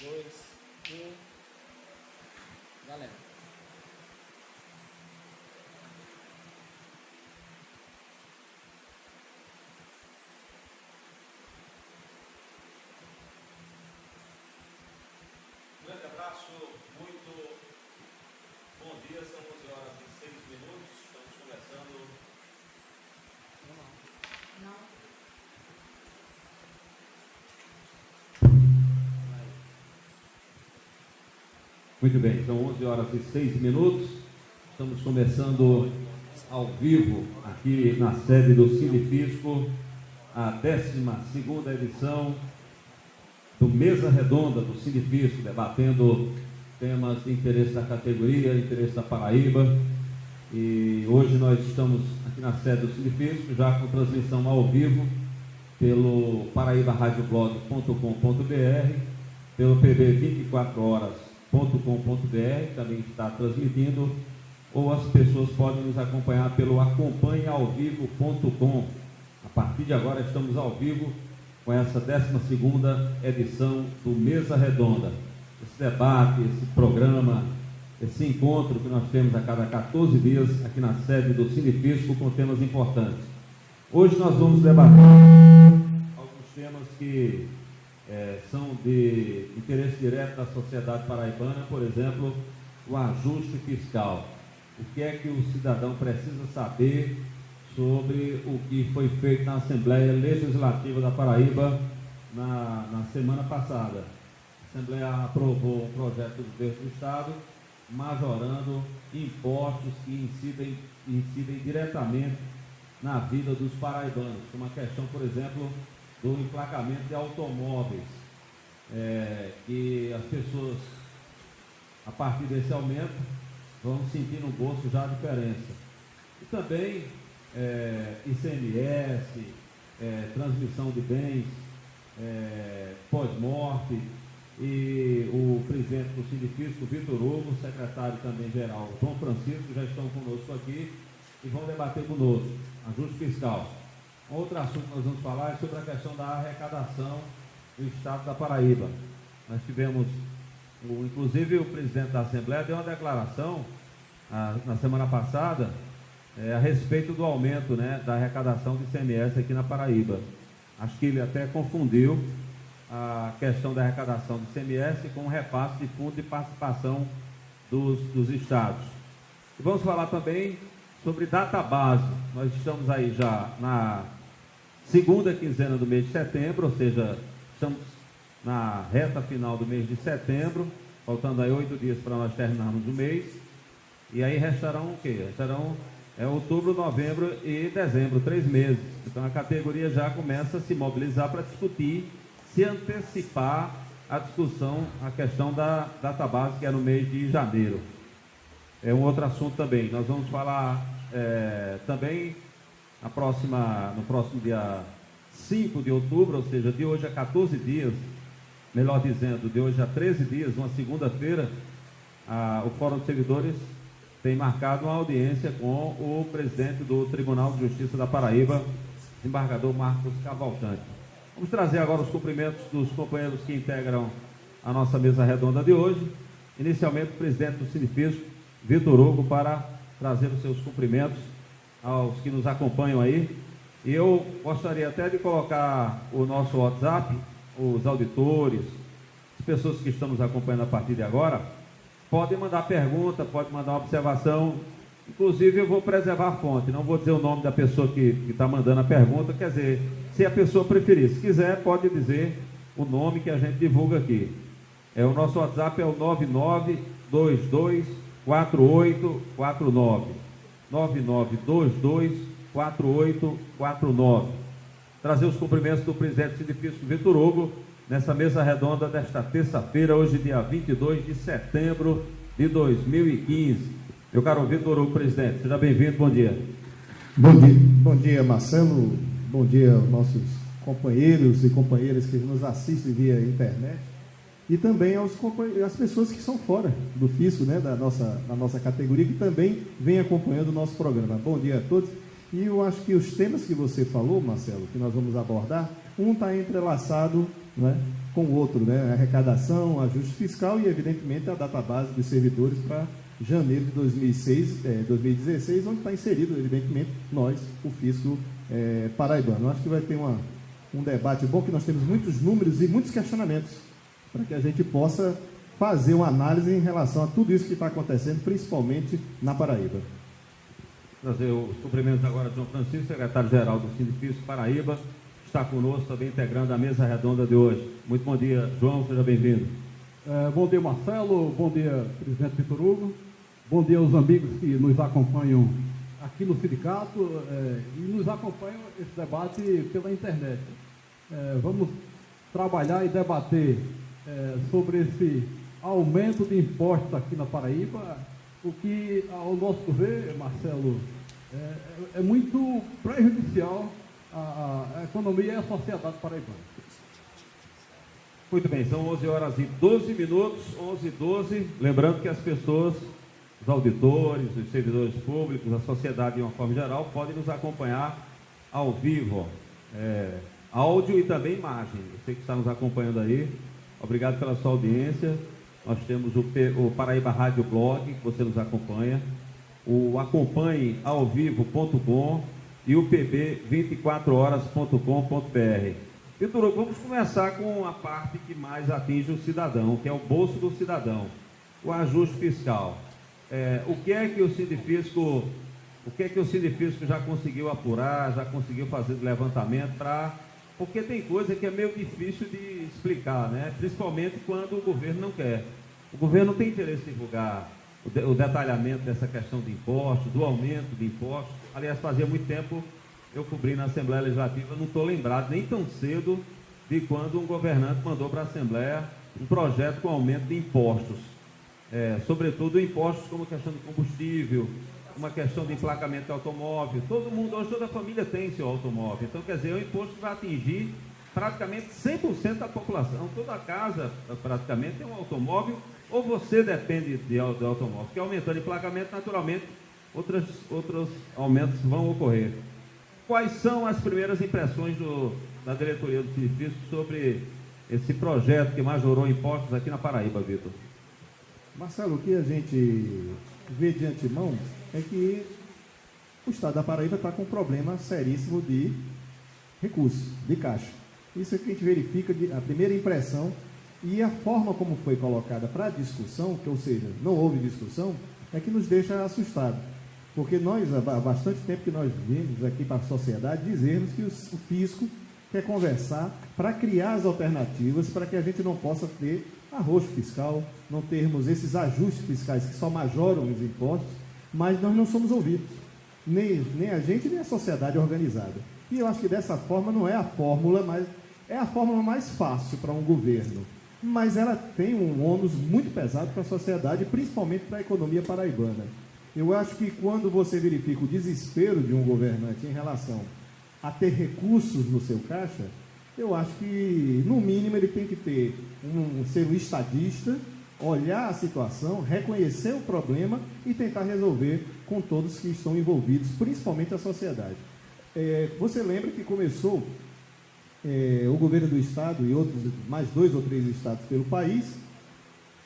2, 1. Galera. Um grande abraço, muito bom dia, são 11 horas e 6 minutos, estamos começando. Não. Muito bem, são 11 horas e 6 minutos, estamos começando ao vivo aqui na sede do Cinefisco, a 12ª edição do Mesa Redonda do Cinefisco, debatendo temas de interesse da categoria, interesse da Paraíba. E hoje nós estamos aqui na sede do Cinefisco, já com transmissão ao vivo pelo paraibaradioblog.com.br, pelo pb24horas.com.br, também está transmitindo, ou as pessoas podem nos acompanhar pelo acompanheaovivo.com. A partir de agora estamos ao vivo com essa 12ª edição do Mesa Redonda. Esse debate, esse programa, esse encontro que nós temos a cada 14 dias aqui na sede do Cinefisco com temas importantes. Hoje nós vamos debater alguns temas que são de interesse direto da sociedade paraibana, por exemplo, o ajuste fiscal. O que é que o cidadão precisa saber sobre o que foi feito na Assembleia Legislativa da Paraíba na semana passada. A Assembleia aprovou um projeto do governo do Estado majorando impostos que incidem diretamente na vida dos paraibanos, como a questão, por exemplo, do emplacamento de automóveis, que as pessoas, a partir desse aumento, vão sentir no bolso já a diferença. E também ICMS, transmissão de bens, pós-morte, e o presidente do Cinefisco, Vitor Hugo, o secretário também geral, João Francisco, já estão conosco aqui e vão debater conosco ajuste fiscal. Outro assunto que nós vamos falar é sobre a questão da arrecadação do Estado da Paraíba. Nós tivemos, inclusive o presidente da Assembleia deu uma declaração na semana passada a respeito do aumento, da arrecadação de ICMS aqui na Paraíba. Acho que ele até confundiu a questão da arrecadação do ICMS com o repasse de fundo de participação dos estados. E vamos falar também sobre database. Nós estamos aí já na segunda quinzena do mês de setembro, ou seja, estamos na reta final do mês de setembro, faltando aí 8 dias para nós terminarmos o mês. E aí restarão o quê? Restarão outubro, novembro e dezembro, 3 meses. Então a categoria já começa a se mobilizar para discutir, se antecipar a discussão, a questão da database, que é no mês de janeiro. É um outro assunto também. Nós vamos falar também no próximo dia 5 de outubro, ou seja, de hoje a 14 dias, melhor dizendo, de hoje a 13 dias, uma segunda-feira, o Fórum de Servidores tem marcado uma audiência com o presidente do Tribunal de Justiça da Paraíba, desembargador Marcos Cavalcante. Vamos trazer agora os cumprimentos dos companheiros que integram a nossa mesa redonda de hoje. Inicialmente, o presidente do Cinefisco, Vitor Hugo, para trazer os seus cumprimentos aos que nos acompanham aí. E eu gostaria até de colocar o nosso WhatsApp, os auditores, as pessoas que estão nos acompanhando a partir de agora, podem mandar pergunta, podem mandar uma observação. Inclusive, eu vou preservar a fonte, não vou dizer o nome da pessoa que está mandando a pergunta, quer dizer, se a pessoa preferir, se quiser, pode dizer o nome que a gente divulga aqui. O nosso WhatsApp é o 99224849. 99224849. Trazer os cumprimentos do presidente do Cinefisco, Vitor Hugo, nessa mesa redonda desta terça-feira, hoje dia 22 de setembro de 2015. Meu caro Vitor Hugo, presidente, seja bem-vindo, bom dia. Bom dia, Marcelo, bom dia aos nossos companheiros e companheiras que nos assistem via internet e também às pessoas que são fora do fisco, da nossa categoria, que também vem acompanhando o nosso programa. Bom dia a todos. E eu acho que os temas que você falou, Marcelo, que nós vamos abordar, um está entrelaçado né, com o outro, né, arrecadação, ajuste fiscal e, evidentemente, a database dos servidores para janeiro de 2016, onde está inserido, evidentemente, nós, o fisco paraibano. Acho que vai ter um debate bom, que nós temos muitos números e muitos questionamentos, para que a gente possa fazer uma análise em relação a tudo isso que está acontecendo, principalmente na Paraíba. Trazer os cumprimentos agora de João Francisco, secretário-geral do Sindifisco Paraíba, está conosco também integrando a mesa redonda de hoje. Muito bom dia, João, seja bem-vindo. Bom dia, Marcelo, bom dia, presidente Vitor Hugo, bom dia aos amigos que nos acompanham aqui no sindicato e nos acompanham esse debate pela internet. Vamos trabalhar e debater sobre esse aumento de impostos aqui na Paraíba, o que ao nosso ver, Marcelo, é muito prejudicial à economia e à sociedade paraibana. Muito bem, são 11 horas e 12 minutos, 11 e 12, lembrando que as pessoas, os auditores, os servidores públicos, a sociedade de uma forma geral, podem nos acompanhar ao vivo, áudio e também imagem. Você que está nos acompanhando aí, obrigado pela sua audiência. Nós temos o Paraíba Rádio Blog, que você nos acompanha, o acompanheaovivo.com e o pb24horas.com.br. Vitor Hugo, vamos começar com a parte que mais atinge o cidadão, que é o bolso do cidadão, o ajuste fiscal. O que é que o Sindifisco já conseguiu apurar, já conseguiu fazer levantamento porque tem coisa que é meio difícil de explicar, né? Principalmente quando o governo não quer. O governo não tem interesse em divulgar o detalhamento dessa questão de impostos, do aumento de impostos. Aliás, fazia muito tempo eu cobri na Assembleia Legislativa, não estou lembrado nem tão cedo de quando um governante mandou para a Assembleia um projeto com aumento de impostos. Sobretudo impostos como a questão de combustível, uma questão de emplacamento de automóvel. Todo mundo, hoje toda a família tem seu automóvel. Então, quer dizer, é um imposto que vai atingir praticamente 100% da população. Toda casa praticamente tem um automóvel, ou você depende do automóvel. Porque aumentando o emplacamento, naturalmente, outros aumentos vão ocorrer. Quais são as primeiras impressões da diretoria do Sindifisco sobre esse projeto que majorou impostos aqui na Paraíba, Vitor? Marcelo, o que a gente vê de antemão é que o Estado da Paraíba está com um problema seríssimo de recursos, de caixa. Isso é que a gente verifica, a primeira impressão, e a forma como foi colocada para a discussão, ou seja, não houve discussão, é que nos deixa assustados. Porque nós, há bastante tempo que nós vimos aqui para a sociedade, dizermos que o fisco quer conversar para criar as alternativas para que a gente não possa ter arroxo fiscal, não termos esses ajustes fiscais que só majoram os impostos, mas nós não somos ouvidos, nem a gente, nem a sociedade organizada. E eu acho que dessa forma não é a fórmula, mas é a fórmula mais fácil para um governo. Mas ela tem um ônus muito pesado para a sociedade, principalmente para a economia paraibana. Eu acho que quando você verifica o desespero de um governante em relação a ter recursos no seu caixa, eu acho que, no mínimo, ele tem que ter ser um estadista, olhar a situação, reconhecer o problema e tentar resolver com todos que estão envolvidos, principalmente a sociedade. Você lembra que começou o governo do Estado e outros, mais 2 ou 3 estados pelo país,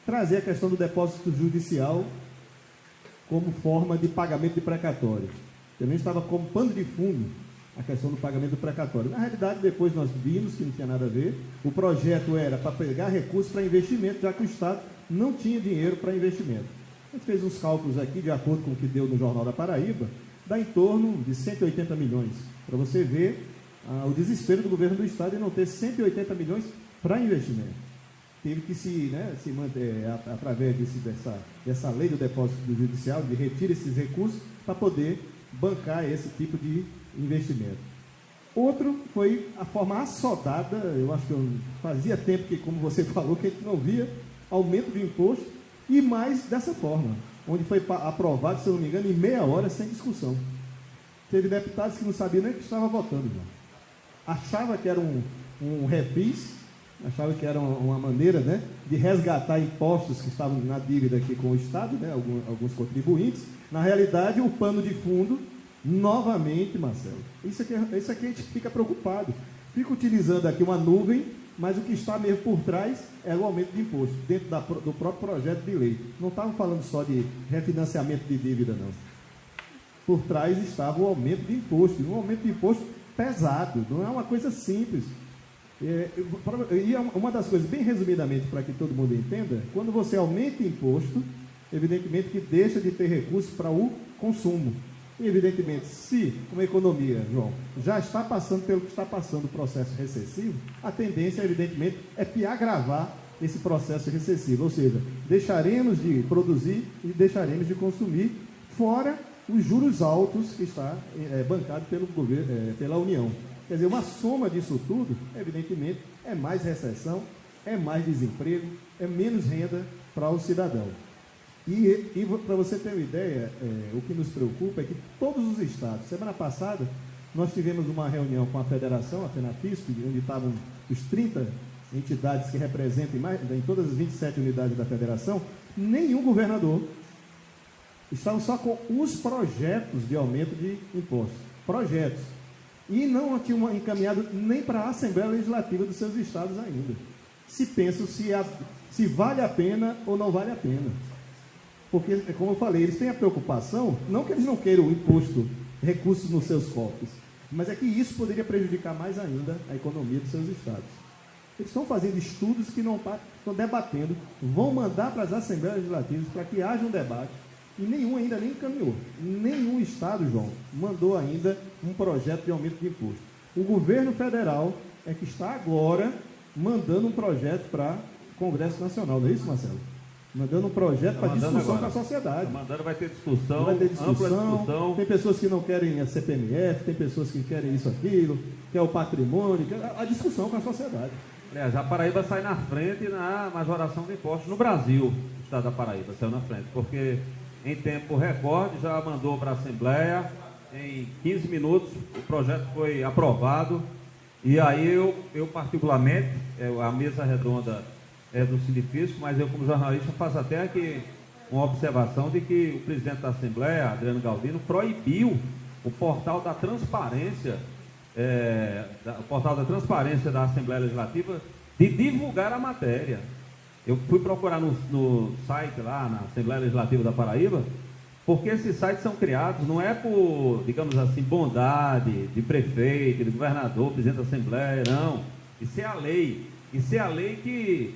trazer a questão do depósito judicial como forma de pagamento de precatórios. Também estava como pano de fundo a questão do pagamento do precatório. Na realidade, depois nós vimos que não tinha nada a ver. O projeto era para pegar recursos para investimento, já que o Estado não tinha dinheiro para investimento. A gente fez uns cálculos aqui, de acordo com o que deu no Jornal da Paraíba, dá em torno de 180 milhões. Para você ver o desespero do governo do Estado em não ter 180 milhões para investimento. Teve que se manter, através dessa lei do depósito judicial, de retirar esses recursos para poder bancar esse tipo de investimento. Outro foi a forma assodada, eu acho que fazia tempo que, como você falou, que a gente não via aumento de imposto, e mais dessa forma, onde foi aprovado, se eu não me engano, em meia hora, sem discussão. Teve deputados que não sabiam nem que estava votando, não. Achava que era um refis, achava que era uma maneira, né, de resgatar impostos que estavam na dívida aqui com o Estado, né, alguns contribuintes. Na realidade, o pano de fundo, novamente, Marcelo, isso aqui a gente fica preocupado. Fica utilizando aqui uma nuvem mas o que está mesmo por trás é o aumento de imposto, dentro do próprio projeto de lei. Não estavam falando só de refinanciamento de dívida, não. Por trás estava o aumento de imposto, um aumento de imposto pesado, não é uma coisa simples. E uma das coisas, bem resumidamente, para que todo mundo entenda, quando você aumenta imposto, evidentemente que deixa de ter recursos para o consumo. E, evidentemente, se uma economia, João, já está passando pelo que está passando o processo recessivo, a tendência, evidentemente, é agravar esse processo recessivo, ou seja, deixaremos de produzir e deixaremos de consumir, fora os juros altos que está bancado pelo governo, pela União. Quer dizer, uma soma disso tudo, evidentemente, é mais recessão, é mais desemprego, é menos renda para o cidadão. E para você ter uma ideia, o que nos preocupa é que todos os estados, semana passada, nós tivemos uma reunião com a federação, a FENAFISP, onde estavam os 30 entidades que representam em todas as 27 unidades da federação, nenhum governador, estavam só com os projetos de aumento de impostos, projetos, e não tinham encaminhado nem para a Assembleia Legislativa dos seus estados ainda. Se pensam se vale a pena ou não vale a pena. Porque, como eu falei, eles têm a preocupação, não que eles não queiram o imposto, recursos nos seus cofres, mas é que isso poderia prejudicar mais ainda a economia dos seus estados. Eles estão fazendo estudos que não estão debatendo, vão mandar para as Assembleias Legislativas para que haja um debate, e nenhum ainda nem encaminhou. Nenhum estado, João, mandou ainda um projeto de aumento de imposto. O governo federal é que está agora mandando um projeto para o Congresso Nacional, não é isso, Marcelo? Mandando um projeto para discussão com a sociedade. Mandando, vai ter discussão, vai ter discussão, ampla discussão. Tem pessoas que não querem a CPMF, tem pessoas que querem isso, aquilo, quer o patrimônio, quer a discussão com a sociedade. Aliás, a Paraíba sai na frente na majoração de impostos no Brasil. O estado da Paraíba saiu na frente, porque em tempo recorde já mandou para a Assembleia, em 15 minutos o projeto foi aprovado, e aí eu particularmente, a mesa redonda do Sindifisco, mas eu como jornalista faço até aqui uma observação de que o presidente da Assembleia, Adriano Galdino, proibiu o portal da transparência, da Assembleia Legislativa de divulgar a matéria. Eu fui procurar no site lá, na Assembleia Legislativa da Paraíba, porque esses sites são criados, não é por, digamos assim, bondade de prefeito, de governador, presidente da Assembleia, não. Isso é a lei. Isso é a lei que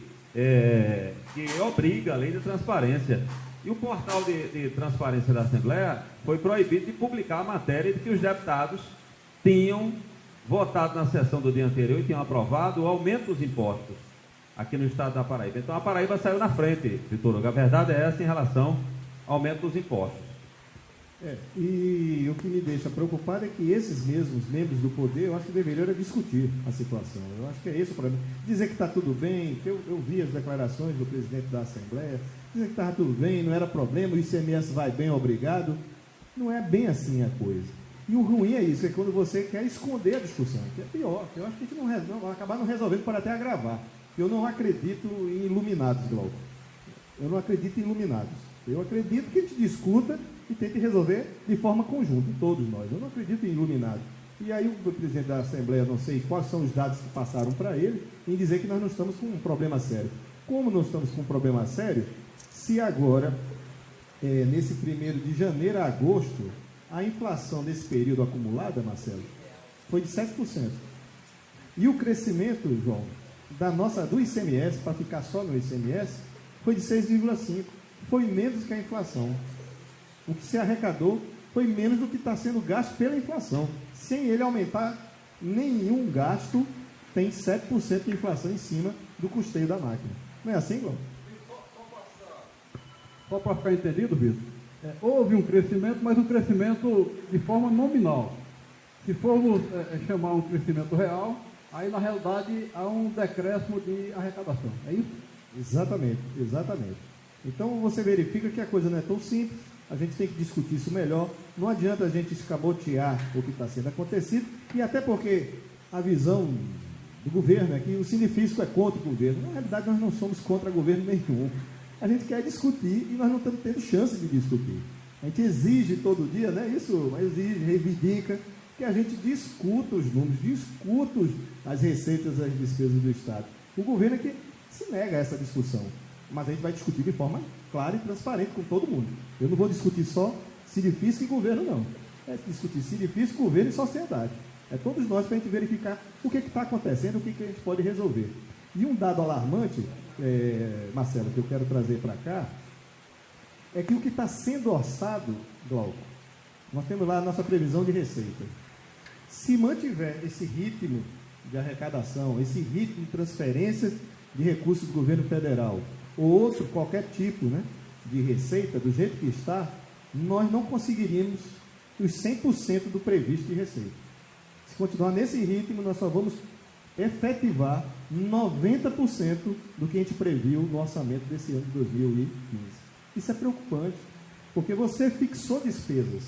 obriga a lei de transparência. E o portal de transparência da Assembleia foi proibido de publicar a matéria de que os deputados tinham votado na sessão do dia anterior e tinham aprovado o aumento dos impostos aqui no estado da Paraíba. Então a Paraíba saiu na frente, Vitor Hugo. A verdade é essa em relação ao aumento dos impostos. E o que me deixa preocupado é que esses mesmos membros do poder, eu acho que deveriam discutir a situação. Eu acho que é esse o problema. Dizer que está tudo bem, que eu vi as declarações do presidente da Assembleia, dizer que estava tudo bem, não era problema, o ICMS vai bem, obrigado. Não é bem assim a coisa. E o ruim é isso, é quando você quer esconder a discussão, que é pior. Eu acho que a gente não vai acabar não resolvendo, pode até agravar. Eu não acredito em iluminados, Glauco. Eu não acredito em iluminados. Eu acredito que a gente discuta e tente resolver de forma conjunta, todos nós. Eu não acredito em iluminados. E aí o presidente da Assembleia, não sei quais são os dados que passaram para ele, em dizer que nós não estamos com um problema sério. Como não estamos com um problema sério, se agora, nesse 1º de janeiro a agosto, a inflação desse período acumulada, Marcelo, foi de 7%. E o crescimento, João, do ICMS, para ficar só no ICMS, foi de 6,5%. Foi menos que a inflação. O que se arrecadou foi menos do que está sendo gasto pela inflação. Sem ele aumentar nenhum gasto, tem 7% de inflação em cima do custeio da máquina. Não é assim, Glauco? Só para ficar entendido, Vitor, houve um crescimento, mas um crescimento de forma nominal. Se formos chamar um crescimento real, aí na realidade há um decréscimo de arrecadação. É isso? Exatamente, exatamente. Então você verifica que a coisa não é tão simples, a gente tem que discutir isso melhor, não adianta a gente escamotear o que está sendo acontecido, e até porque a visão do governo é que o Sindifisco é contra o governo. Na realidade nós não somos contra governo nenhum, a gente quer discutir e nós não estamos tendo chance de discutir. A gente exige todo dia, né? Isso, exige, reivindica, que a gente discuta os números, discuta as receitas e as despesas do Estado. O governo é que se nega a essa discussão, mas a gente vai discutir de forma clara e transparente com todo mundo. Eu não vou discutir só Sidefisco e governo, não. É discutir Sidefisco, governo e sociedade. É todos nós para a gente verificar o que está acontecendo, o que a gente pode resolver. E um dado alarmante, Marcelo, que eu quero trazer para cá, é que o que está sendo orçado, Glauco, nós temos lá a nossa previsão de receita. Se mantiver esse ritmo de arrecadação, esse ritmo de transferência de recursos do governo federal, ou outro, qualquer tipo, né, de receita, do jeito que está, nós não conseguiríamos os 100% do previsto de receita. Se continuar nesse ritmo, nós só vamos efetivar 90% do que a gente previu no orçamento desse ano de 2015. Isso é preocupante, porque você fixou despesas.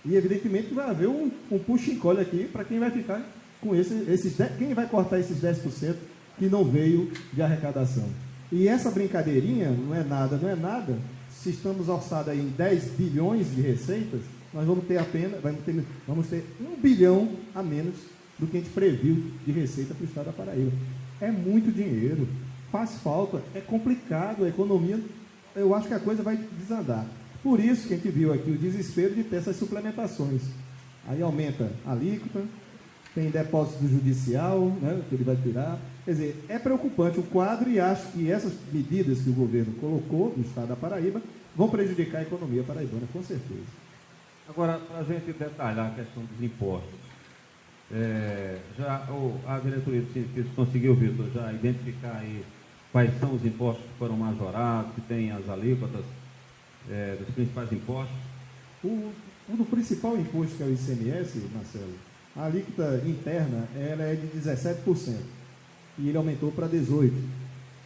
E, evidentemente, vai haver um puxa e encolhe aqui para quem vai ficar com esses 10%, quem vai cortar esses 10% que não veio de arrecadação. E essa brincadeirinha não é nada. Se estamos orçados aí em 10 bilhões de receitas, nós vamos ter 1 bilhão a menos do que a gente previu de receita para o Estado da Paraíba. É muito dinheiro, faz falta, é complicado, a economia, eu acho que a coisa vai desandar. Por isso que a gente viu aqui o desespero de ter essas suplementações. Aí aumenta a alíquota, tem depósito judicial, né, que ele vai tirar. Quer dizer, é preocupante o quadro e acho que essas medidas que o governo colocou no Estado da Paraíba vão prejudicar a economia paraibana, com certeza. Agora, para a gente detalhar a questão dos impostos, a diretoria do Sidefisco conseguiu, Vitor, já identificar aí quais são os impostos que foram majorados, que tem as alíquotas dos principais impostos? O principal imposto, que é o ICMS, Marcelo, a alíquota interna ela é de 17%, e ele aumentou para 18%.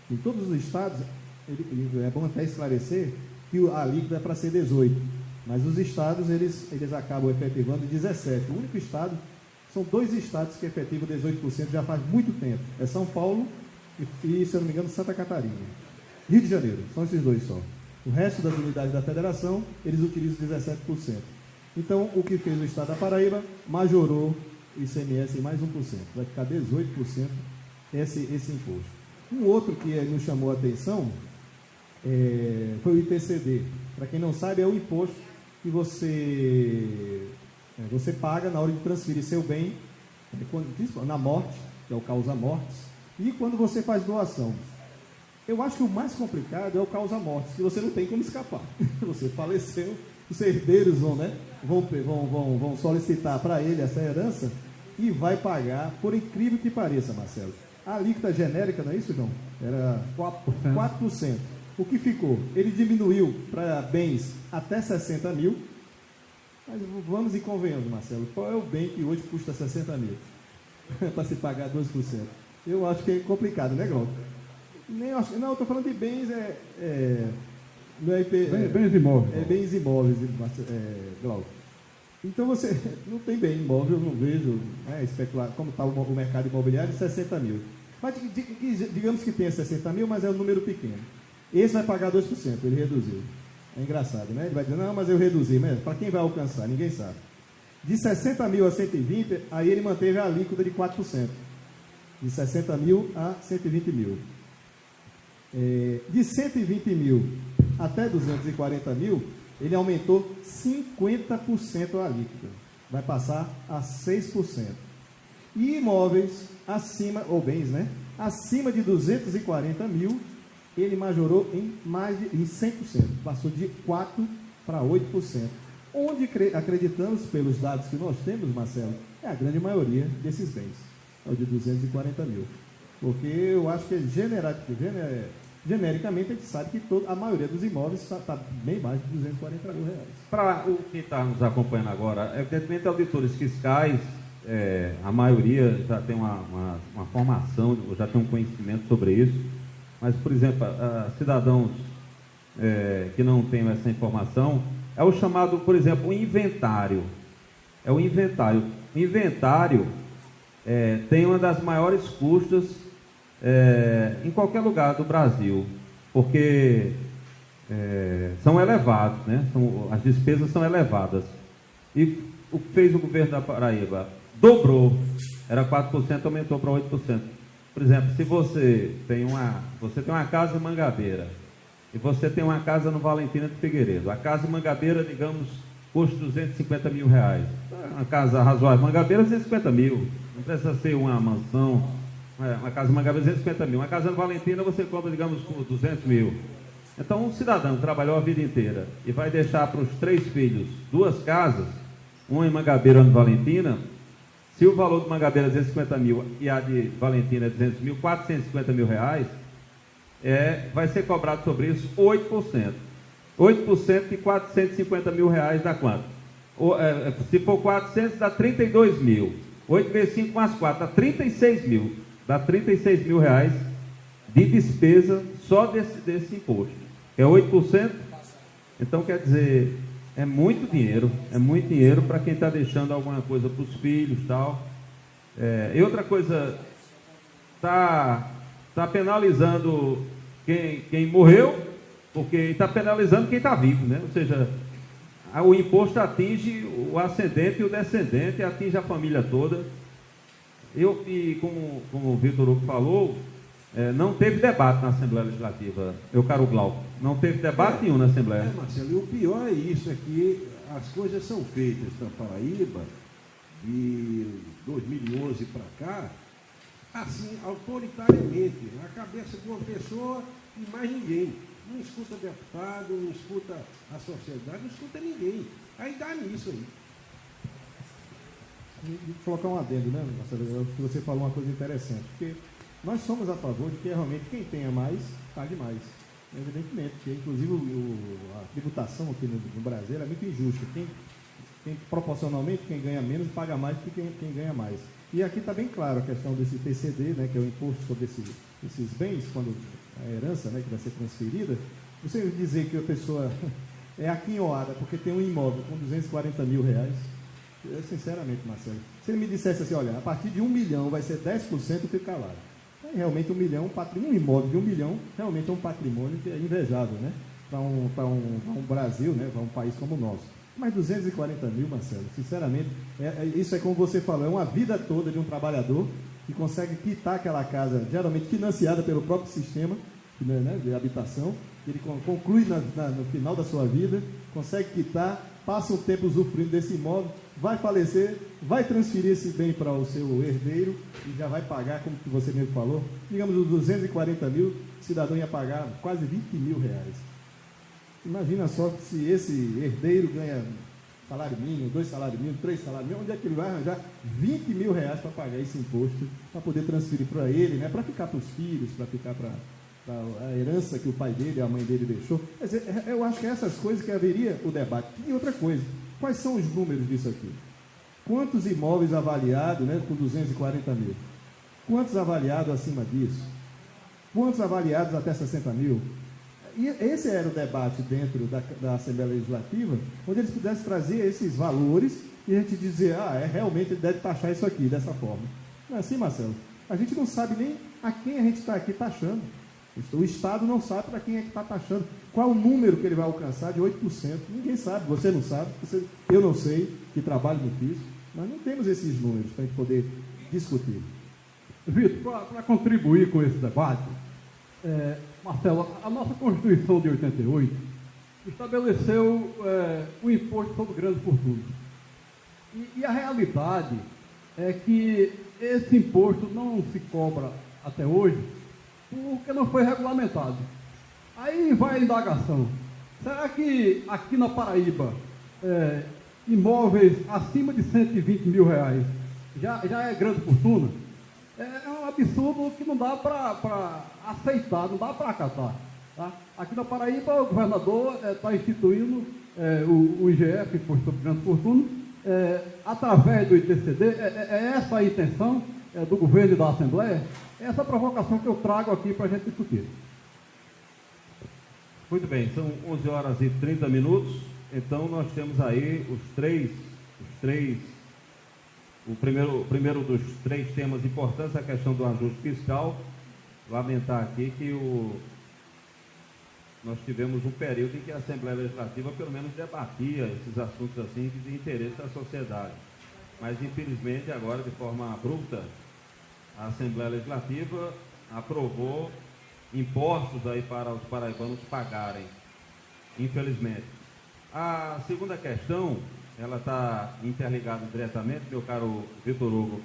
Em todos os estados, é bom até esclarecer que a alíquota é para ser 18%, mas os estados eles acabam efetivando 17%. O único estado, são 2 estados que efetivam 18% já faz muito tempo, é São Paulo e, se eu não me engano, Santa Catarina. Rio de Janeiro, são esses 2 só. O resto das unidades da federação, eles utilizam 17%. Então, o que fez o Estado da Paraíba, majorou o ICMS em mais 1%. Vai ficar 18% esse imposto. Um outro que nos chamou a atenção foi o ITCD. Para quem não sabe, é o imposto que você paga na hora de transferir seu bem, na morte, que é o causa-mortes, e quando você faz doação. Eu acho que o mais complicado é o causa-mortes, que você não tem como escapar. Você faleceu, os herdeiros vão solicitar para ele essa herança e vai pagar, por incrível que pareça, Marcelo. A alíquota genérica, não é isso, João? Era 4%. O que ficou? Ele diminuiu para bens até 60 mil, mas vamos e convenhamos, Marcelo, qual é o bem que hoje custa 60 mil? Para se pagar 12%. Eu acho que é complicado, né, Glauco? Não, estou falando de bens, bens imóveis. Bens imóveis, Glauco. Então você não tem bem imóvel, eu não vejo especular, como está o mercado imobiliário, 60 mil. Mas digamos que tenha 60 mil, mas é um número pequeno. Esse vai pagar 2%, ele reduziu. É engraçado, né? Ele vai dizer, não, mas eu reduzi, mas para quem vai alcançar? Ninguém sabe. De 60 mil a 120, aí ele manteve a alíquota de 4%. De 60 mil a 120 mil. De 120 mil até 240 mil, ele aumentou 50% a alíquota. Vai passar a 6%. E imóveis acima, ou bens, né? Acima de 240 mil, ele majorou em 100%. Passou de 4% para 8%. Onde acreditamos, pelos dados que nós temos, Marcelo, é a grande maioria desses bens. É o de 240 mil. Porque eu acho que genericamente a gente sabe que a maioria dos imóveis está bem mais de 240 mil reais. Para o que está nos acompanhando agora, evidentemente auditores fiscais, a maioria já tem uma formação, já tem um conhecimento sobre isso, mas, por exemplo, cidadãos que não têm essa informação, é o chamado, por exemplo, o inventário. É o inventário. O inventário tem uma das maiores custas em qualquer lugar do Brasil, porque são elevados, né? As despesas são elevadas. E o que fez o governo da Paraíba? Dobrou. Era 4%, aumentou para 8%. Por exemplo, se você tem uma casa em Mangabeira e você tem uma casa no Valentina de Figueiredo, a casa em Mangabeira, digamos, custa R$250 mil. Uma casa razoável, Mangabeira, 250 mil. Não precisa ser uma mansão. Uma casa em Mangabeira, 250 mil. Uma casa no Valentina, você compra, digamos, por 200 mil. Então, um cidadão que trabalhou a vida inteira e vai deixar para os 3 filhos 2 casas, uma em Mangabeira e uma em Valentina, se o valor de Mangabeira é 250 mil e a de Valentina é 200 mil, 450 mil reais, vai ser cobrado sobre isso 8%. 8% de 450 mil reais dá quanto? Se for 400, dá 32 mil. 8 vezes 5 mais 4, dá 36 mil. Dá 36 mil reais de despesa só desse imposto. É 8%? Então, quer dizer, é muito dinheiro para quem está deixando alguma coisa para os filhos e tal. E outra coisa, está penalizando quem morreu, porque está penalizando quem está vivo, né? Ou seja, o imposto atinge o ascendente e o descendente, atinge a família toda. E como o Vitor Hugo falou, não teve debate na Assembleia Legislativa, meu caro Glauco. Não teve debate nenhum na Assembleia. Marcelo, e o pior é isso, é que as coisas são feitas na Paraíba, de 2011 para cá, assim, autoritariamente, na cabeça de uma pessoa e mais ninguém. Não escuta deputado, não escuta a sociedade, não escuta ninguém. Aí dá nisso aí. E colocar um adendo, né, Marcelo? Você falou uma coisa interessante, porque nós somos a favor de que realmente quem tenha mais, pague mais. Evidentemente, porque inclusive a tributação aqui no Brasil é muito injusta. Proporcionalmente, quem ganha menos paga mais do que quem ganha mais. E aqui está bem claro a questão desse TCD, né, que é o imposto sobre esses bens, quando a herança, né, que vai ser transferida. Você dizer que a pessoa é aquinhoada porque tem um imóvel com 240 mil reais, sinceramente, Marcelo, se ele me dissesse assim, olha, a partir de 1 milhão vai ser 10%, eu fico calado. Realmente 1 milhão, um imóvel de 1 milhão, realmente é um patrimônio que é invejável, né? Para um Brasil, né? Para um país como o nosso. Mas 240 mil, Marcelo, sinceramente, isso é como você falou, é uma vida toda de um trabalhador que consegue quitar aquela casa, geralmente financiada pelo próprio sistema, né, de habitação, ele conclui no final da sua vida, consegue quitar, passa um tempo usufruindo desse imóvel, vai falecer, vai transferir esse bem para o seu herdeiro e já vai pagar, como você mesmo falou, digamos, os 240 mil, o cidadão ia pagar quase 20 mil reais. Imagina só se esse herdeiro ganha salário mínimo, 2 salários mínimos, 3 salários mínimos, onde é que ele vai arranjar 20 mil reais para pagar esse imposto, para poder transferir para ele, né, para ficar para os filhos, para ficar para a herança que o pai dele, a mãe dele deixou. Quer dizer, eu acho que é essas coisas que haveria o debate. E outra coisa, quais são os números disso aqui? Quantos imóveis avaliados, né, com 240 mil? Quantos avaliados acima disso? Quantos avaliados até 60 mil? E esse era o debate dentro da Assembleia Legislativa, onde eles pudessem trazer esses valores e a gente dizer, realmente ele deve taxar isso aqui, dessa forma. Não é assim, Marcelo? A gente não sabe nem a quem a gente está aqui taxando. O Estado não sabe para quem é que está taxando. Qual o número que ele vai alcançar de 8%? Ninguém sabe, você não sabe, eu não sei, que trabalho no FIS. Nós não temos esses números para a gente poder discutir. Vitor, para contribuir com esse debate, Marcelo, a nossa Constituição de 88 estabeleceu o imposto sobre grandes fortunas. E a realidade é que esse imposto não se cobra até hoje porque não foi regulamentado. Aí vai a indagação. Será que aqui na Paraíba imóveis acima de 120 mil reais já é grande fortuna? É um absurdo que não dá para aceitar, não dá para acatar. Tá? Aqui na Paraíba, o governador está instituindo o IGF, Imposto sobre Grande Fortuna, através do ITCD. É essa a intenção do governo e da Assembleia? É essa a provocação que eu trago aqui para a gente discutir. Muito bem, são 11 horas e 30 minutos. Então, nós temos aí o primeiro dos 3 temas importantes, a questão do ajuste fiscal. Lamentar aqui que nós tivemos um período em que a Assembleia Legislativa pelo menos debatia esses assuntos assim de interesse da sociedade. Mas, infelizmente, agora, de forma abrupta, a Assembleia Legislativa aprovou impostos aí para os paraibanos pagarem, infelizmente. A segunda questão, ela está interligada diretamente, meu caro Vitor Hugo,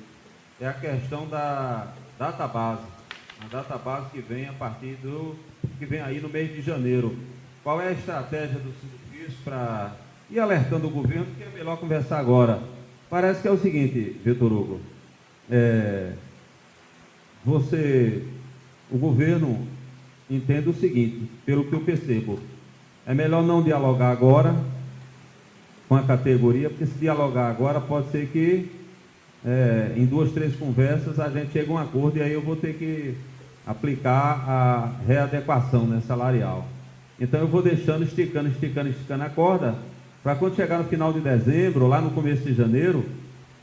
é a questão da database. A database que vem a partir que vem aí no mês de janeiro. Qual é a estratégia do Sindifis para ir alertando o governo, que é melhor conversar agora? Parece que é o seguinte, Vitor Hugo, o governo entende o seguinte, pelo que eu percebo, é melhor não dialogar agora com a categoria, porque se dialogar agora pode ser que em 2, 3 conversas a gente chegue a um acordo e aí eu vou ter que aplicar a readequação, né, salarial. Então eu vou deixando, esticando a corda, para quando chegar no final de dezembro, lá no começo de janeiro,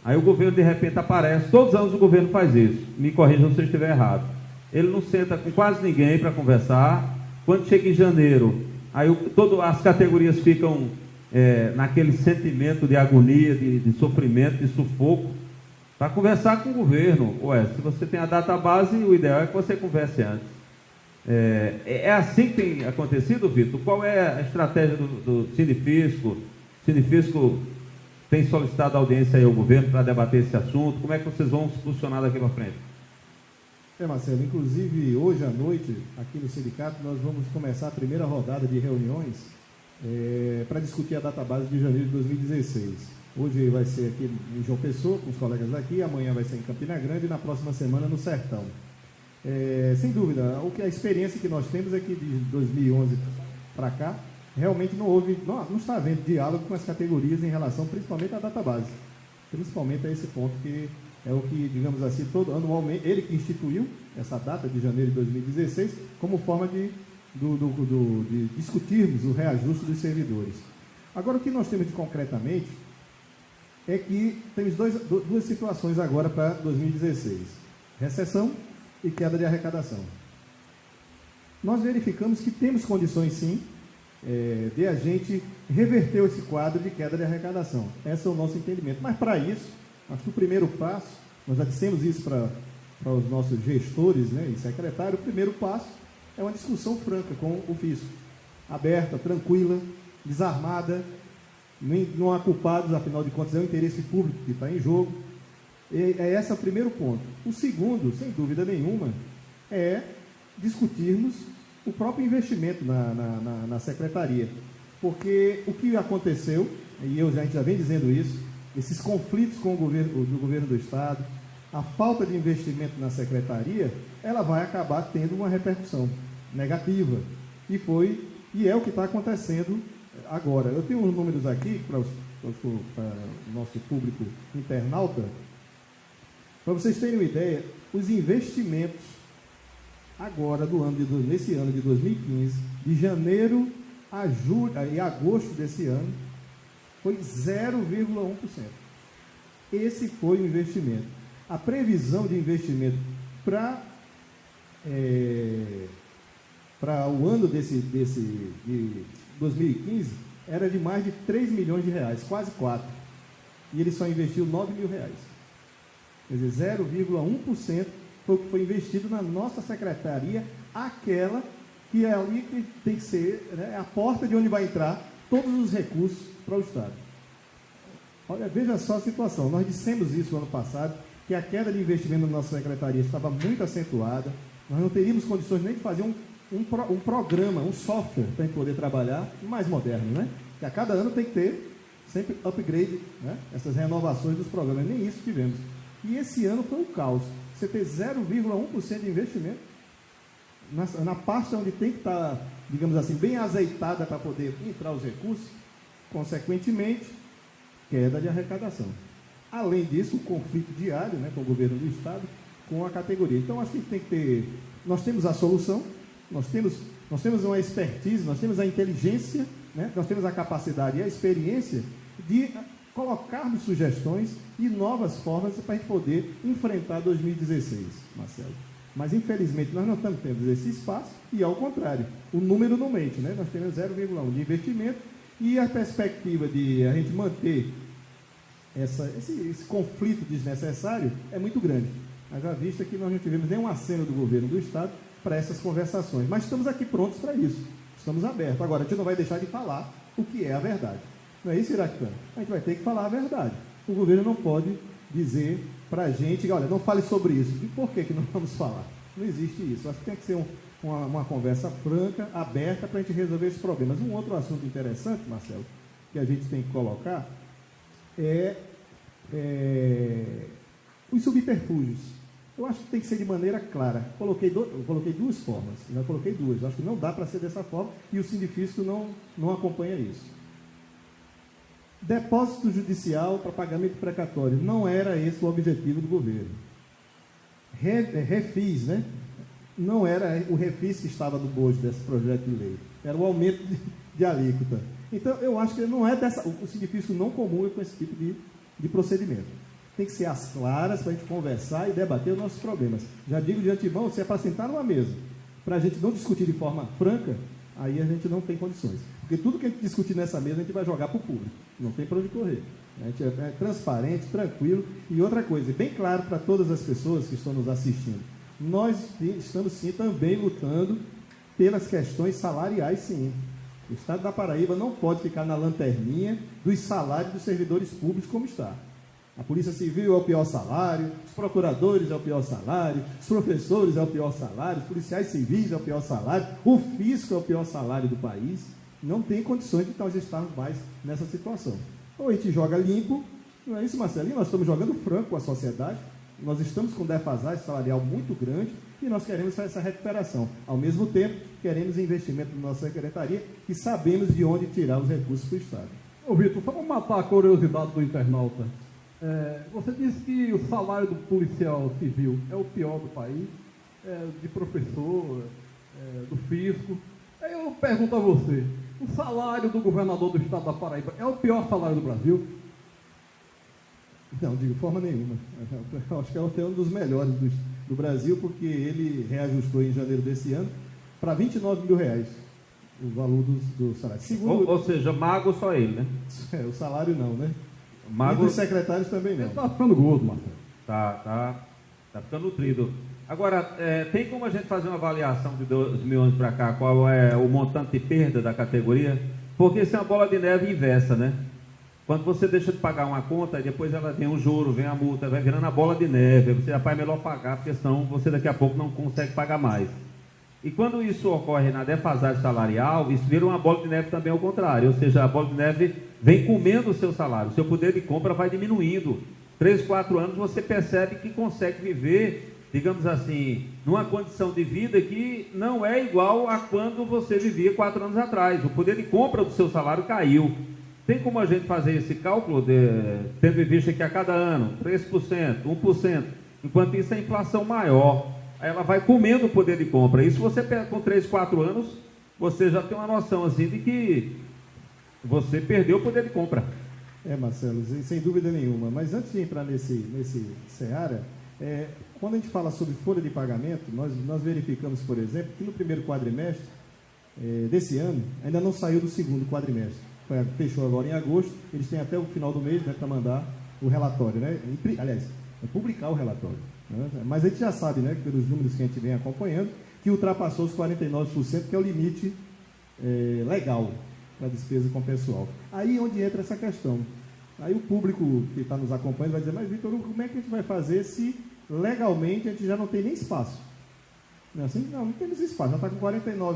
aí o governo de repente aparece. Todos os anos o governo faz isso, me corrijam se eu estiver errado. Ele não senta com quase ninguém para conversar. Quando chega em janeiro, aí as categorias ficam naquele sentimento de agonia, de sofrimento, de sufoco, para conversar com o governo. Se você tem a database, o ideal é que você converse antes. É assim que tem acontecido, Vitor? Qual é a estratégia do Sindifisco? O Sindifisco tem solicitado audiência aí ao governo para debater esse assunto. Como é que vocês vão se posicionar daqui para frente? Marcelo, inclusive hoje à noite, aqui no sindicato, nós vamos começar a primeira rodada de reuniões para discutir a database de janeiro de 2016. Hoje vai ser aqui em João Pessoa, com os colegas daqui, amanhã vai ser em Campina Grande e na próxima semana no Sertão. Sem dúvida, a experiência que nós temos é que de 2011 para cá, realmente não está havendo diálogo com as categorias em relação principalmente à database. Principalmente a esse ponto que é o que, digamos assim, anualmente, ele que instituiu essa data de janeiro de 2016 como forma de discutirmos o reajuste dos servidores. Agora, o que nós temos concretamente é que temos duas situações agora para 2016. Recessão e queda de arrecadação. Nós verificamos que temos condições, sim, de a gente reverter esse quadro de queda de arrecadação. Esse é o nosso entendimento. Mas, para isso, acho que o primeiro passo, nós já dissemos isso para os nossos gestores, né, e secretários, o primeiro passo é uma discussão franca com o fisco, aberta, tranquila, desarmada, não há culpados, afinal de contas, é o interesse público que está em jogo. Esse é o primeiro ponto. O segundo, sem dúvida nenhuma, é discutirmos o próprio investimento na secretaria. Porque o que aconteceu, e a gente já vem dizendo isso, esses conflitos com o governo do Estado, a falta de investimento na secretaria, ela vai acabar tendo uma repercussão negativa. E é o que está acontecendo agora. Eu tenho uns números aqui para o nosso público internauta. Para vocês terem uma ideia, os investimentos agora nesse ano de 2015, de janeiro a julho e agosto desse ano, foi 0,1%. Esse foi o investimento. A previsão de investimento para o ano de 2015 era de mais de 3 milhões de reais, quase 4. E ele só investiu 9 mil reais. Quer dizer, 0,1% foi o que foi investido na nossa secretaria, aquela que é ali que tem que ser, né, a porta de onde vai entrar todos os recursos para o Estado. Olha, veja só a situação. Nós dissemos isso no ano passado, que a queda de investimento na nossa secretaria estava muito acentuada. Nós não teríamos condições nem de fazer um programa, um software para poder trabalhar mais moderno, né? Que a cada ano tem que ter sempre upgrade, né? Essas renovações dos programas. Nem isso tivemos. E esse ano foi um caos. Você ter 0,1% de investimento na parte onde tem que estar, digamos assim, bem azeitada para poder entrar os recursos, consequentemente, queda de arrecadação. Além disso, o conflito diário, né, com o governo do Estado, com a categoria. Então, acho que tem que ter... Nós temos a solução, nós temos uma expertise, nós temos a inteligência, né, nós temos a capacidade e a experiência de colocarmos sugestões e novas formas para a gente poder enfrentar 2016, Marcelo. Mas, infelizmente, nós não estamos tendo esse espaço e, ao contrário, o número não mente, né? Nós temos 0,1 de investimento e a perspectiva de a gente manter esse conflito desnecessário é muito grande. Haja vista que nós não tivemos nenhum aceno do governo do Estado para essas conversações. Mas estamos aqui prontos para isso. Estamos abertos. Agora, a gente não vai deixar de falar o que é a verdade. Não é isso, Iraquitano? A gente vai ter que falar a verdade. O governo não pode dizer para a gente, olha, não fale sobre isso. E por que não vamos falar? Não existe isso. Acho que tem que ser uma conversa franca, aberta, para a gente resolver esses problemas. Um outro assunto interessante, Marcelo, que a gente tem que colocar é os subterfúgios. Eu acho que tem que ser de maneira clara. Eu coloquei duas formas. Já coloquei duas. Eu acho que não dá para ser dessa forma e o sindifisco não acompanha isso. Depósito judicial para pagamento precatório. Não era esse o objetivo do governo. Refis, né? Não era o refis que estava no bojo desse projeto de lei. Era o aumento de alíquota. Então, eu acho que não é dessa... O sindifisco não comunga com esse tipo de procedimento. Tem que ser às claras para a gente conversar e debater os nossos problemas. Já digo de antemão, se é para sentar numa mesa, para a gente não discutir de forma franca, aí a gente não tem condições. Porque tudo que a gente discutir nessa mesa, a gente vai jogar para o público. Não tem para onde correr. A gente é transparente, tranquilo. E outra coisa, bem claro para todas as pessoas que estão nos assistindo, nós estamos sim também lutando pelas questões salariais, sim. O Estado da Paraíba não pode ficar na lanterninha dos salários dos servidores públicos como está. A Polícia Civil é o pior salário, os procuradores é o pior salário, os professores é o pior salário, os policiais civis é o pior salário, o fisco é o pior salário do país. Não tem condições de nós estarmos mais nessa situação. Ou a gente joga limpo, não é isso, Marcelinho? Nós estamos jogando franco com a sociedade, nós estamos com defasagem salarial muito grande e nós queremos essa recuperação. Ao mesmo tempo, queremos investimento na nossa secretaria e sabemos de onde tirar os recursos para o Estado. Ô Vitor, só para matar a curiosidade do internauta, você disse que o salário do policial civil é o pior do país, de professor, do fisco. Aí eu pergunto a você, o salário do governador do Estado da Paraíba é o pior salário do Brasil? Não, de forma nenhuma. Eu acho que é um dos melhores do Brasil, porque ele reajustou em janeiro desse ano para R$29 mil o valor do salário. Segundo, ou seja, mago só ele, né? O salário não, né? Mago... E dos secretários também não. Ele está ficando gordo, Marcelo. Tá ficando nutrido. Agora, tem como a gente fazer uma avaliação de 2000 anos para cá, qual é o montante de perda da categoria? Porque isso é uma bola de neve inversa, né? Quando você deixa de pagar uma conta, depois ela vem o juro, vem a multa, vai virando a bola de neve. Você já é melhor pagar, porque senão você daqui a pouco não consegue pagar mais. E quando isso ocorre na defasagem salarial, isso vira uma bola de neve também ao contrário. Ou seja, a bola de neve vem comendo o seu salário, o seu poder de compra vai diminuindo. 3, 4 anos você percebe que consegue viver, digamos assim, numa condição de vida que não é igual a quando você vivia 4 anos atrás. O poder de compra do seu salário caiu. Tem como a gente fazer esse cálculo, tendo em vista que a cada ano, 3%, 1%, enquanto isso a inflação maior, aí ela vai comendo o poder de compra. Isso você com 3, 4 anos, você já tem uma noção assim de que você perdeu o poder de compra. Marcelo, sem dúvida nenhuma. Mas antes de entrar nesse seara, quando a gente fala sobre folha de pagamento, nós verificamos, por exemplo, que no primeiro quadrimestre desse ano, ainda não saiu do segundo quadrimestre. Fechou agora em agosto, eles têm até o final do mês, né, para mandar o relatório, né? Aliás, publicar o relatório. Né? Mas a gente já sabe, né, pelos números que a gente vem acompanhando, que ultrapassou os 49%, que é o limite legal para despesa com o pessoal. Aí onde entra essa questão. Aí o público que está nos acompanhando vai dizer, mas Vitor, como é que a gente vai fazer se legalmente a gente já não tem nem espaço? Não é assim? Não temos espaço, já está com 49%.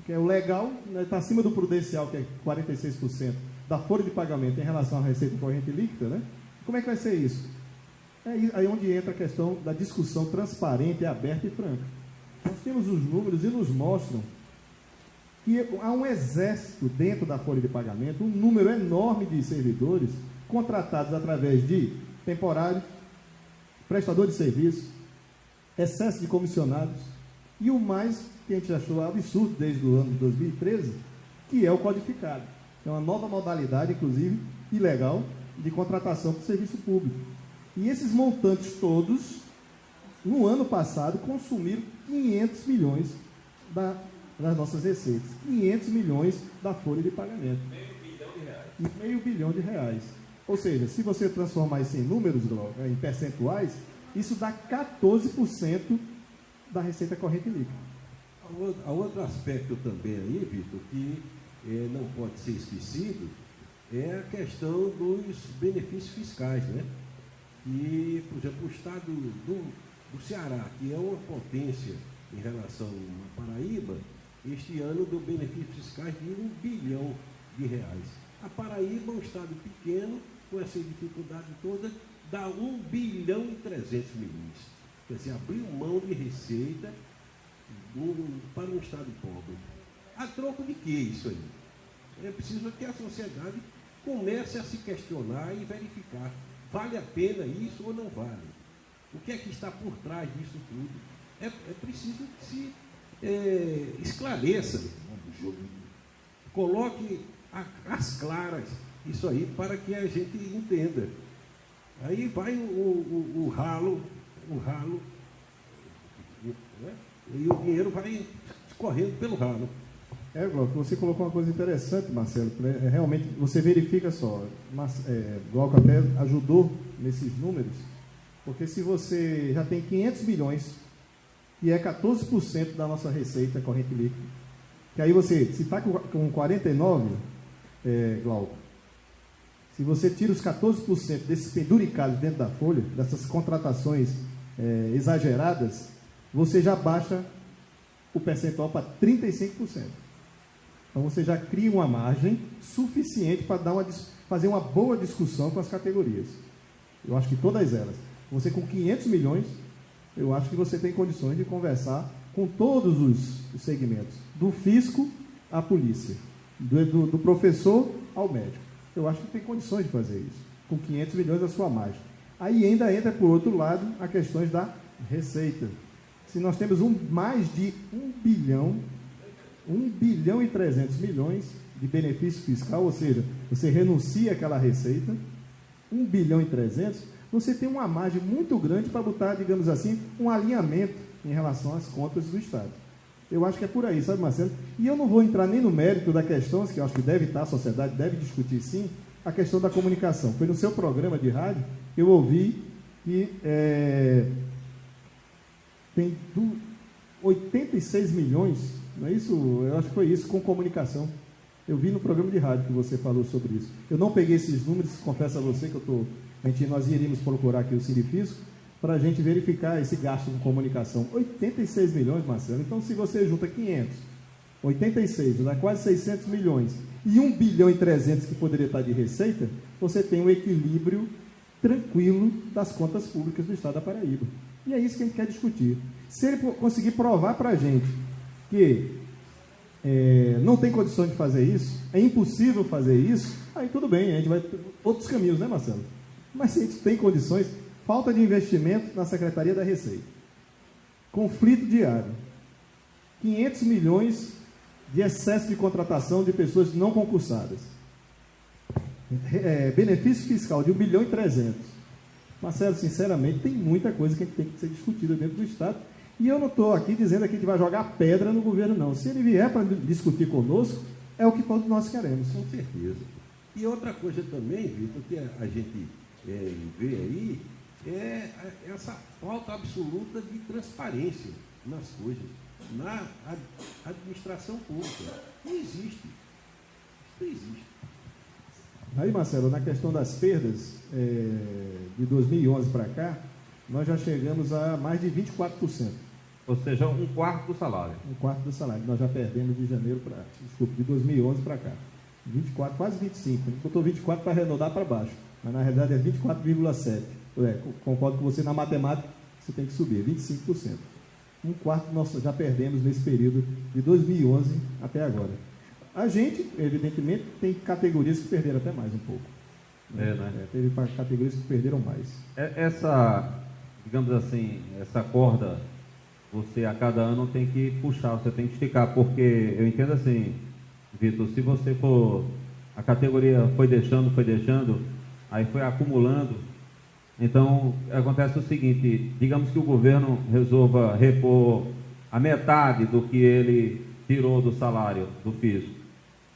Que é o legal, está acima do prudencial, que é 46% da folha de pagamento em relação à receita corrente líquida, né? Como é que vai ser isso? Aí onde entra a questão da discussão transparente, aberta e franca. Nós temos os números e nos mostram que há um exército dentro da folha de pagamento, um número enorme de servidores contratados através de temporários, prestadores de serviço, excesso de comissionados e o mais que a gente achou absurdo desde o ano de 2013, que é o codificado. É uma nova modalidade, inclusive, ilegal, de contratação do serviço público. E esses montantes todos no ano passado, consumiram 500 milhões das nossas receitas. 500 milhões da folha de pagamento. Meio bilhão de reais. Ou seja, se você transformar isso em números, em percentuais, isso dá 14% da receita corrente líquida. Há outro aspecto também aí, Vitor, que não pode ser esquecido, é a questão dos benefícios fiscais, né? E, por exemplo, o estado do Ceará, que é uma potência em relação à Paraíba, este ano deu benefícios fiscais de R$1 bilhão. A Paraíba, um estado pequeno, com essa dificuldade toda, dá 1 bilhão e 300 milhões. Quer dizer, abriu mão de receita para um estado pobre. A troco de que isso aí? É preciso que a sociedade comece a se questionar e verificar. Vale a pena isso ou não vale? O que é que está por trás disso tudo? É preciso que se esclareça, coloque às claras isso aí para que a gente entenda. Aí vai o ralo, né? E o dinheiro vai escorrendo pelo ralo. Glauco, você colocou uma coisa interessante, Marcelo. Realmente, você verifica só, Glauco até ajudou nesses números, porque se você já tem 500 milhões, e é 14% da nossa receita corrente líquida, que aí você, se está com 49, Glauco, se você tira os 14% desses penduricados dentro da folha, dessas contratações exageradas, você já baixa o percentual para 35%. Então você já cria uma margem suficiente para fazer uma boa discussão com as categorias. Eu acho que todas elas. Você com 500 milhões, eu acho que você tem condições de conversar com todos os segmentos, do fisco à polícia, do professor ao médico. Eu acho que tem condições de fazer isso, com 500 milhões da sua margem. Aí ainda entra, por outro lado, a questões da receita. Se nós temos mais de 1 bilhão e 300 milhões de benefício fiscal, ou seja, você renuncia àquela receita, 1 bilhão e 300, você tem uma margem muito grande para botar, digamos assim, um alinhamento em relação às contas do Estado. Eu acho que é por aí, sabe, Marcelo? E eu não vou entrar nem no mérito da questão, que eu acho que deve estar, a sociedade deve discutir sim, a questão da comunicação. Foi no seu programa de rádio, eu ouvi que tem 86 milhões, não é isso? Eu acho que foi isso, com comunicação. Eu vi no programa de rádio que você falou sobre isso. Eu não peguei esses números, confesso a você que nós iríamos procurar aqui o Sinifisco para a gente verificar esse gasto com comunicação. 86 milhões, Marcelo. Então, se você junta 500, 86, dá quase 600 milhões, e 1 bilhão e 300 que poderia estar de receita, você tem um equilíbrio tranquilo das contas públicas do Estado da Paraíba. E é isso que a gente quer discutir. Se ele conseguir provar para a gente que não tem condições de fazer isso, é impossível fazer isso, aí tudo bem, a gente vai ter outros caminhos, né, Marcelo? Mas se a gente tem condições, falta de investimento na Secretaria da Receita, conflito diário, 500 milhões de excesso de contratação de pessoas não concursadas, benefício fiscal de 1 bilhão e 300. Marcelo, sinceramente, tem muita coisa que tem que ser discutida dentro do Estado. E eu não estou aqui dizendo que a gente vai jogar pedra no governo, não. Se ele vier para discutir conosco, é o que todos nós queremos. Com certeza. E outra coisa também, Vitor, que a gente vê aí, é essa falta absoluta de transparência nas coisas, na administração pública. Não existe. Isso não existe. Aí, Marcelo, na questão das perdas, de 2011 para cá, nós já chegamos a mais de 24%. Ou seja, um quarto do salário. Um quarto do salário. Nós já perdemos de 2011 para cá. 24, quase 25. A gente botou 24 para arredondar para baixo. Mas na realidade é 24,7%. Concordo com você, na matemática você tem que subir, 25%. Um quarto nós já perdemos nesse período de 2011 até agora. A gente, evidentemente, tem categorias que perderam até mais um pouco. Teve categorias que perderam mais. Essa, digamos assim, essa corda, você a cada ano tem que puxar, você tem que esticar, porque eu entendo assim, Vitor, se você for, a categoria foi deixando, aí foi acumulando, Então, acontece o seguinte, digamos que o governo resolva repor a metade do que ele tirou do salário do físico.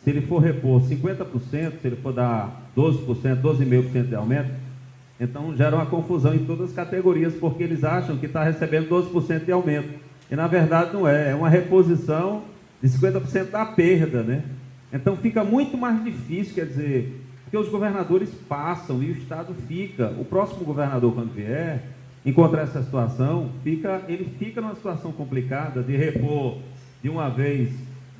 Se ele for repor 50%, se ele for dar 12%, 12,5% de aumento, então gera uma confusão em todas as categorias, porque eles acham que está recebendo 12% de aumento. E na verdade não é, é uma reposição de 50% da perda, né? Então fica muito mais difícil, quer dizer, porque os governadores passam e o Estado fica. O próximo governador, quando vier encontrar essa situação, ele fica numa situação complicada de repor de uma vez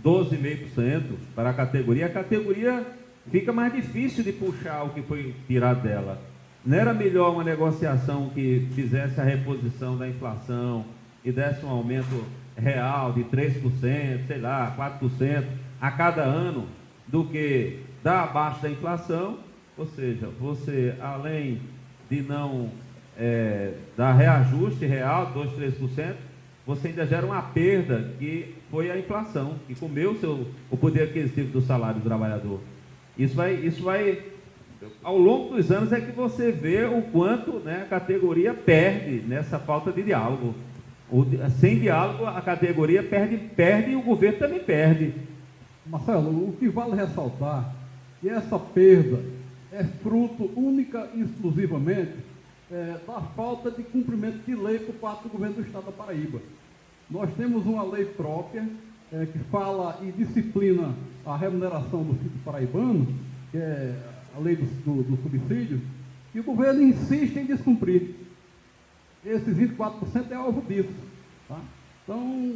12,5% para a categoria fica mais difícil de puxar o que foi tirado dela. Não era melhor uma negociação que fizesse a reposição da inflação e desse um aumento real de 3%, sei lá, 4% a cada ano, do que dar abaixo da inflação? Ou seja, você, além de não dar reajuste real, 2%, 3%, você ainda gera uma perda que foi a inflação, que comeu o poder aquisitivo do salário do trabalhador. Isso vai, ao longo dos anos é que você vê o quanto, né, a categoria perde nessa falta de diálogo. Sem diálogo, a categoria perde e o governo também perde. Marcelo, o que vale ressaltar é que essa perda é fruto única e exclusivamente da falta de cumprimento de lei por parte do governo do Estado da Paraíba. Nós temos uma lei própria que fala e disciplina a remuneração do filho paraibano, que é a lei do subsídio, e o governo insiste em descumprir. Esses 24% é alvo disso. Tá? Então,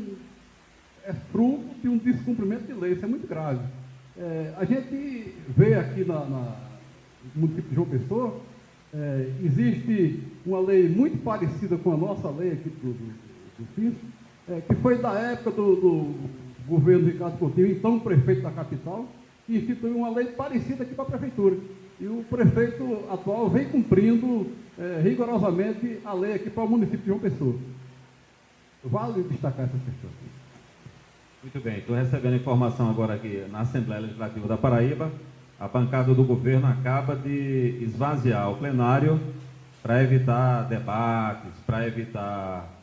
é fruto de um descumprimento de lei, isso é muito grave. A gente vê aqui no município de João Pessoa, existe uma lei muito parecida com a nossa lei aqui do fisco, que foi da época do governo Ricardo Coutinho, então prefeito da capital, que instituiu uma lei parecida aqui para a prefeitura. E o prefeito atual vem cumprindo rigorosamente a lei aqui para o município de João Pessoa. Vale destacar essa questão. Muito bem, estou recebendo informação agora aqui na Assembleia Legislativa da Paraíba. A bancada do governo acaba de esvaziar o plenário para evitar debates, para evitar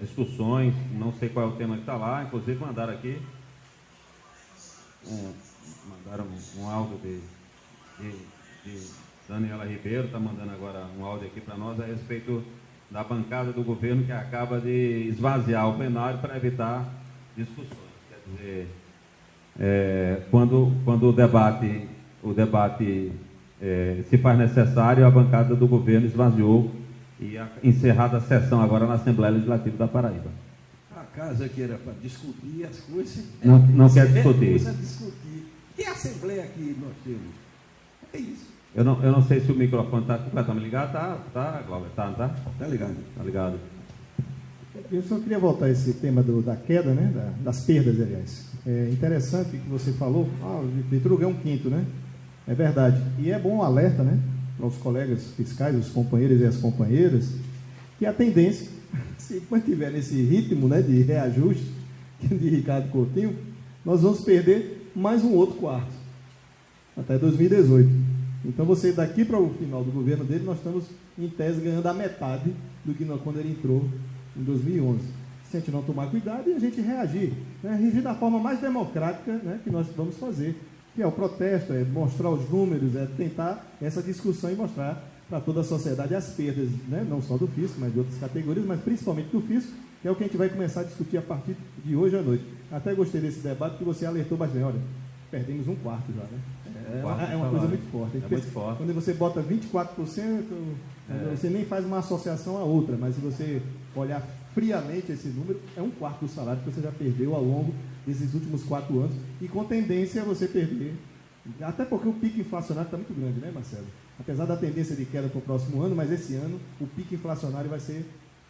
discussões. Não sei qual é o tema que está lá, inclusive mandaram aqui um áudio de Daniela Ribeiro, está mandando agora um áudio aqui para nós a respeito da bancada do governo que acaba de esvaziar o plenário para evitar discussões. Quer dizer, quando o debate se faz necessário, a bancada do governo esvaziou e encerrada a sessão agora na Assembleia Legislativa da Paraíba. A casa que era para discutir as coisas... Não quer discutir. Que assembleia que nós temos? É isso. Eu não sei se o microfone está completamente ligado. Tá, Cláudio? Tá, não tá? Está ligado. Está ligado. Eu só queria voltar a esse tema da queda, né? Das perdas, aliás. É interessante que você falou, o Vitor ganhou 1/5, né? É verdade. E é bom um alerta, né? Para os colegas fiscais, os companheiros e as companheiras, que a tendência, se mantiver nesse ritmo, né, de reajuste de Ricardo Coutinho, nós vamos perder mais um outro quarto, até 2018. Então, você, daqui para o final do governo dele, nós estamos, em tese, ganhando a metade do que quando ele entrou em 2011. Se a gente não tomar cuidado e a gente reagir, né? Reagir da forma mais democrática, né, que nós vamos fazer, que é o protesto, é mostrar os números, é tentar essa discussão e mostrar para toda a sociedade as perdas, né, não só do fisco, mas de outras categorias, mas principalmente do fisco, que é o que a gente vai começar a discutir a partir de hoje à noite. Até gostei desse debate que você alertou bastante. Olha, perdemos um quarto já, né? É uma coisa muito forte. É muito forte. Quando você bota 24%, você nem faz uma associação a outra, mas se você olhar friamente esse número, é um quarto do salário que você já perdeu ao longo desses últimos 4 anos, e com tendência a você perder, até porque o pico inflacionário está muito grande, né, Marcelo? Apesar da tendência de queda para o próximo ano, mas esse ano o pico inflacionário vai ser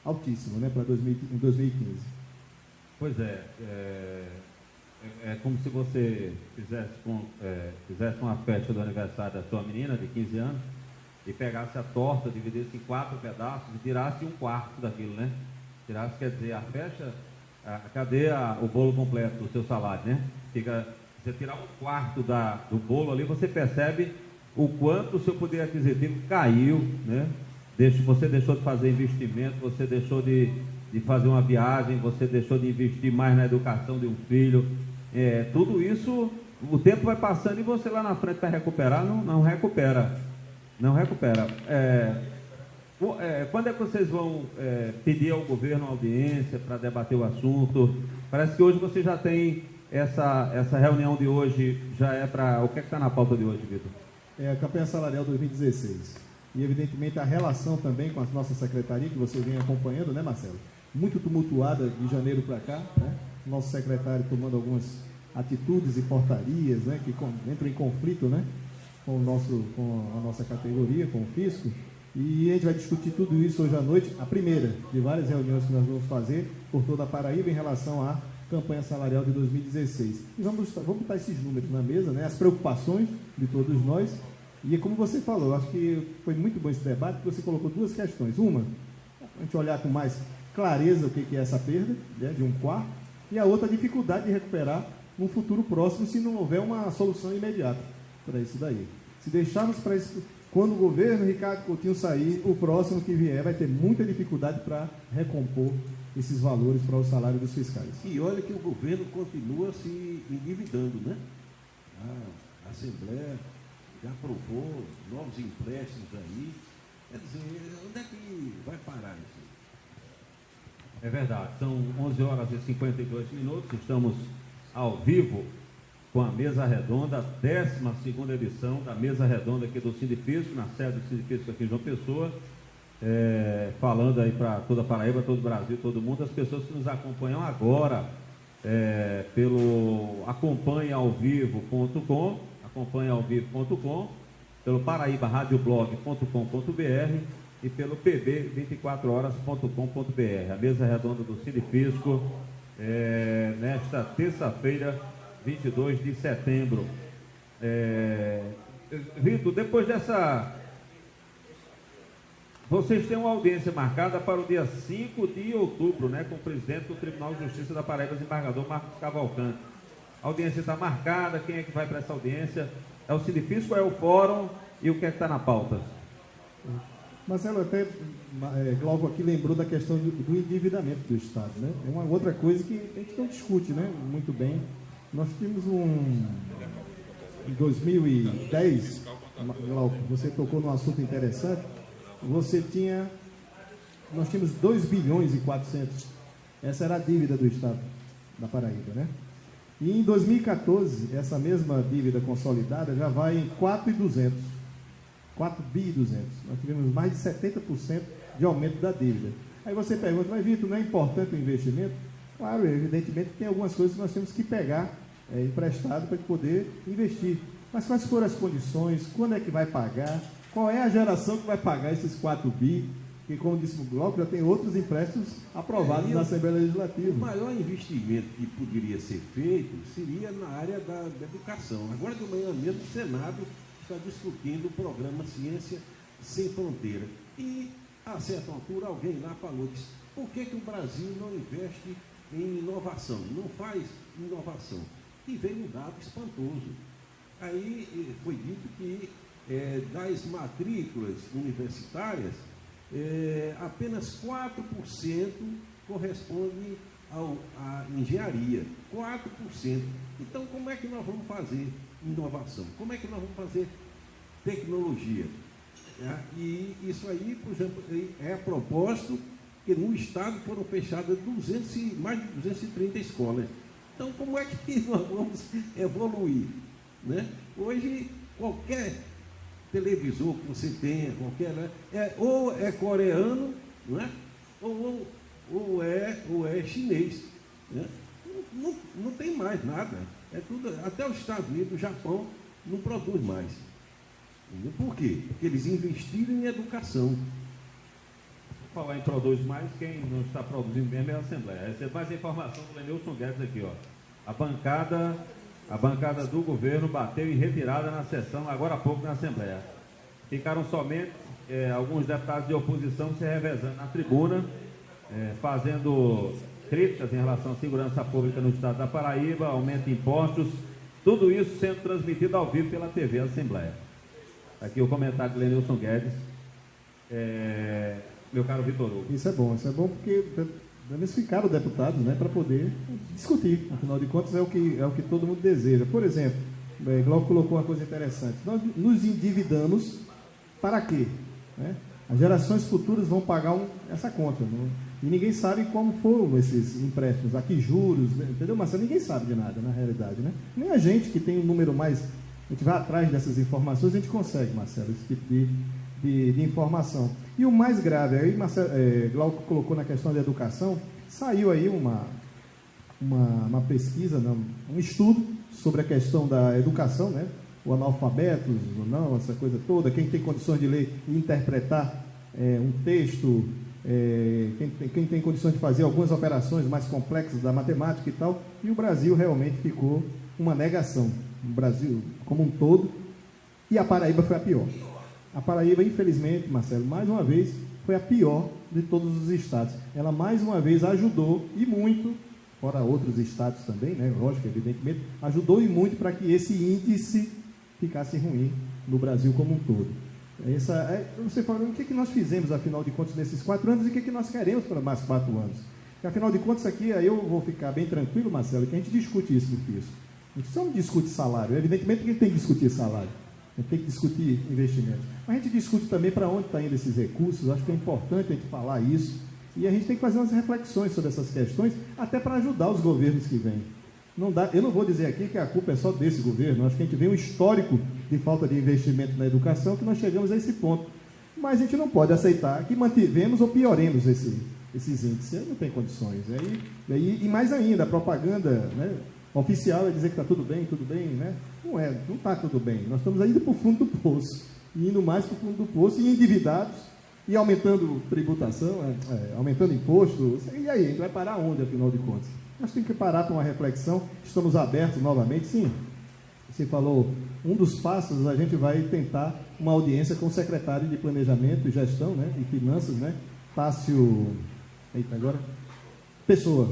altíssimo, né, para 2015. Pois é como se você fizesse uma festa do aniversário da sua menina de 15 anos e pegasse a torta, dividisse em 4 pedaços e tirasse 1/4 daquilo, né? Tirasse, quer dizer, a festa, cadê o bolo completo do seu salário, né? Você tirar 1/4 do bolo ali, você percebe o quanto o seu poder aquisitivo caiu, né? você deixou de fazer investimento, você deixou de fazer uma viagem, você deixou de investir mais na educação de um filho. Tudo isso, o tempo vai passando e você lá na frente vai recuperar, não recupera. Não recupera. Quando é que vocês vão pedir ao governo uma audiência para debater o assunto? Parece que hoje você já tem essa reunião de hoje, já é para... O que é que está na pauta de hoje, Vitor? É a campanha salarial 2016. E, evidentemente, a relação também com a nossa secretaria, que você vem acompanhando, né, Marcelo? Muito tumultuada de janeiro para cá, né? Nosso secretário tomando algumas atitudes e portarias, né, que entram em conflito, né, com a nossa categoria, com o fisco. E a gente vai discutir tudo isso hoje à noite, a primeira de várias reuniões que nós vamos fazer por toda a Paraíba em relação à campanha salarial de 2016. E vamos botar esses números na mesa, né, as preocupações de todos nós. E como você falou, acho que foi muito bom esse debate, porque você colocou duas questões. Uma, a gente olhar com mais clareza o que é essa perda, né, de um quarto, e a outra, a dificuldade de recuperar no futuro próximo, se não houver uma solução imediata para isso daí. Se deixarmos para isso, quando o governo Ricardo Coutinho sair, o próximo que vier vai ter muita dificuldade para recompor esses valores para o salário dos fiscais. E olha que o governo continua se endividando, né? A Assembleia já aprovou novos empréstimos aí. Quer dizer, onde é que vai parar isso? É verdade, são 11 horas e 52 minutos, estamos ao vivo com a mesa redonda, 12ª edição da mesa redonda aqui do Sindifisco, na sede do Sindifisco aqui em João Pessoa, falando aí para toda a Paraíba, todo o Brasil, todo mundo, as pessoas que nos acompanham agora pelo acompanhaovivo.com, pelo paraíbaradioblog.com.br e pelo pb24horas.com.br. A mesa redonda do Sindifisco, nesta terça-feira, 22 de setembro. Vitor, depois dessa... Vocês têm uma audiência marcada para o dia 5 de outubro, né, com o presidente do Tribunal de Justiça da Paraíba, desembargador Marcos Cavalcante. A audiência está marcada, quem é que vai para essa audiência? É o Sindifisco, é o Fórum e o que é que está na pauta? Marcelo, até Glauco aqui lembrou da questão do endividamento do Estado, né? É uma outra coisa que a gente não discute, né, muito bem. Nós tínhamos em 2010, Glauco, você tocou num assunto interessante, nós tínhamos 2 bilhões e 400, essa era a dívida do Estado da Paraíba, né? E em 2014, essa mesma dívida consolidada já vai em 4.200, 4 bi e 200. Nós tivemos mais de 70% de aumento da dívida. Aí você pergunta, mas Vitor, não é importante o investimento? Claro, evidentemente tem algumas coisas que nós temos que pegar emprestado para poder investir. Mas quais foram as condições? Quando é que vai pagar? Qual é a geração que vai pagar esses 4 bi? Que, como disse o Glauco, já tem outros empréstimos aprovados na Assembleia Legislativa. O maior investimento que poderia ser feito seria na área da educação. Agora de manhã mesmo o Senado está discutindo o programa Ciência Sem Fronteira. E, a certa altura, alguém lá falou, disse, por que o Brasil não investe em inovação? Não faz inovação. E veio um dado espantoso. Aí foi dito que das matrículas universitárias, apenas 4% corresponde à engenharia. 4%. Então, como é que nós vamos fazer inovação? Como é que nós vamos fazer tecnologia? E isso aí, por exemplo, é a propósito que no Estado foram fechadas mais de 230 escolas. Então, como é que nós vamos evoluir? Né? Hoje, qualquer televisor que você tenha, ou é coreano, né? ou é chinês. Né? Não tem mais nada. É tudo, até os Estados Unidos, o Japão, não produz mais. Por quê? Porque eles investiram em educação. Falar em produz mais, quem não está produzindo mesmo é a Assembleia. Recebe mais informação do Lenilson Guedes aqui, ó. A bancada do governo bateu em retirada na sessão, agora há pouco, na Assembleia. Ficaram somente alguns deputados de oposição se revezando na tribuna, fazendo críticas em relação à segurança pública no estado da Paraíba, aumento de impostos, tudo isso sendo transmitido ao vivo pela TV Assembleia. Aqui o comentário do Lenilson Guedes. meu caro Vitor Hugo. Isso é bom porque eles ficaram deputados, né, para poder discutir. Afinal de contas, é o que todo mundo deseja. Por exemplo, Glauco colocou uma coisa interessante. Nós nos endividamos para quê? Né? As gerações futuras vão pagar essa conta. E ninguém sabe como foram esses empréstimos, a que juros, né? Entendeu, Marcelo? Ninguém sabe de nada, na realidade, né? Nem a gente que tem um número mais... A gente vai atrás dessas informações, a gente consegue, Marcelo, esse tipo de informação. E o mais grave, aí Glauco colocou na questão da educação, saiu aí uma pesquisa, um estudo sobre a questão da educação, né? O analfabetos ou não, essa coisa toda, quem tem condições de ler e interpretar um texto, quem tem condições de fazer algumas operações mais complexas da matemática e tal, e o Brasil realmente ficou uma negação, o Brasil como um todo, e a Paraíba foi a pior. A Paraíba, infelizmente, Marcelo, mais uma vez, foi a pior de todos os estados. Ela, mais uma vez, ajudou, e muito, fora outros estados também, né, lógico, evidentemente, ajudou e muito para que esse índice ficasse ruim no Brasil como um todo. Você fala, o que nós fizemos, afinal de contas, nesses 4 anos, e o que nós queremos para mais 4 anos? Porque, afinal de contas, aqui, aí eu vou ficar bem tranquilo, Marcelo, que a gente discute isso no fisco. A gente só não discute salário, evidentemente que a gente tem que discutir salário. A gente tem que discutir investimento. Mas a gente discute também para onde estão indo esses recursos. Acho que é importante a gente falar isso. E a gente tem que fazer umas reflexões sobre essas questões, até para ajudar os governos que vêm. Eu não vou dizer aqui que a culpa é só desse governo. Acho que a gente vê um histórico de falta de investimento na educação que nós chegamos a esse ponto. Mas a gente não pode aceitar que mantivemos ou pioremos esses índices. Não tem condições. E mais ainda, a propaganda, né, oficial é dizer que está tudo bem, né? Não está tudo bem. Nós estamos indo para o fundo do poço, indo mais para o fundo do poço, e endividados, e aumentando tributação, aumentando imposto. E aí, a gente vai parar onde, afinal de contas? Nós temos que parar para uma reflexão. Estamos abertos novamente, sim. Você falou, um dos passos, a gente vai tentar uma audiência com o secretário de Planejamento e Gestão, né, e Finanças, né, Tássio Pessoa,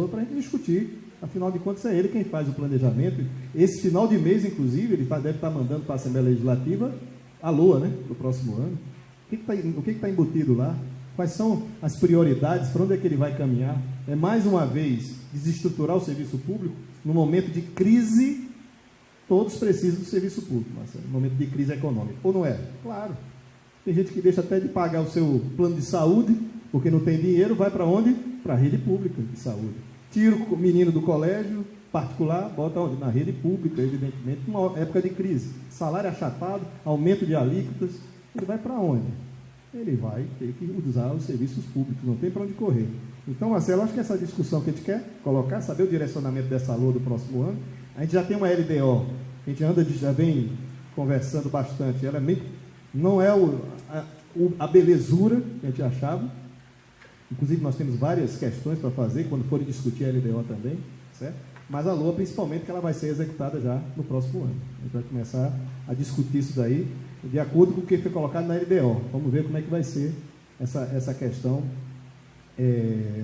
para a gente discutir. Afinal de contas, é ele quem faz o planejamento. Esse final de mês, inclusive, ele deve estar mandando para a Assembleia Legislativa a LOA, né, do próximo ano. O que está embutido lá? Quais são as prioridades? Para onde é que ele vai caminhar? É, mais uma vez, desestruturar o serviço público. No momento de crise, todos precisam do serviço público, Marcelo. No momento de crise econômica. Ou não é? Claro. Tem gente que deixa até de pagar o seu plano de saúde, porque não tem dinheiro, vai para onde? Para a rede pública de saúde. Tira o menino do colégio particular, bota onde? Na rede pública, evidentemente, numa época de crise. Salário achatado, aumento de alíquotas, ele vai para onde? Ele vai ter que usar os serviços públicos, não tem para onde correr. Então, Marcelo, acho que essa discussão que a gente quer colocar, saber o direcionamento dessa LOA do próximo ano, a gente já tem uma LDO, a gente já vem conversando bastante, ela não é a belezura que a gente achava. Inclusive, nós temos várias questões para fazer quando forem discutir a LDO também, certo? Mas a LOA, principalmente, que ela vai ser executada já no próximo ano. A gente vai começar a discutir isso daí de acordo com o que foi colocado na LDO. Vamos ver como é que vai ser essa questão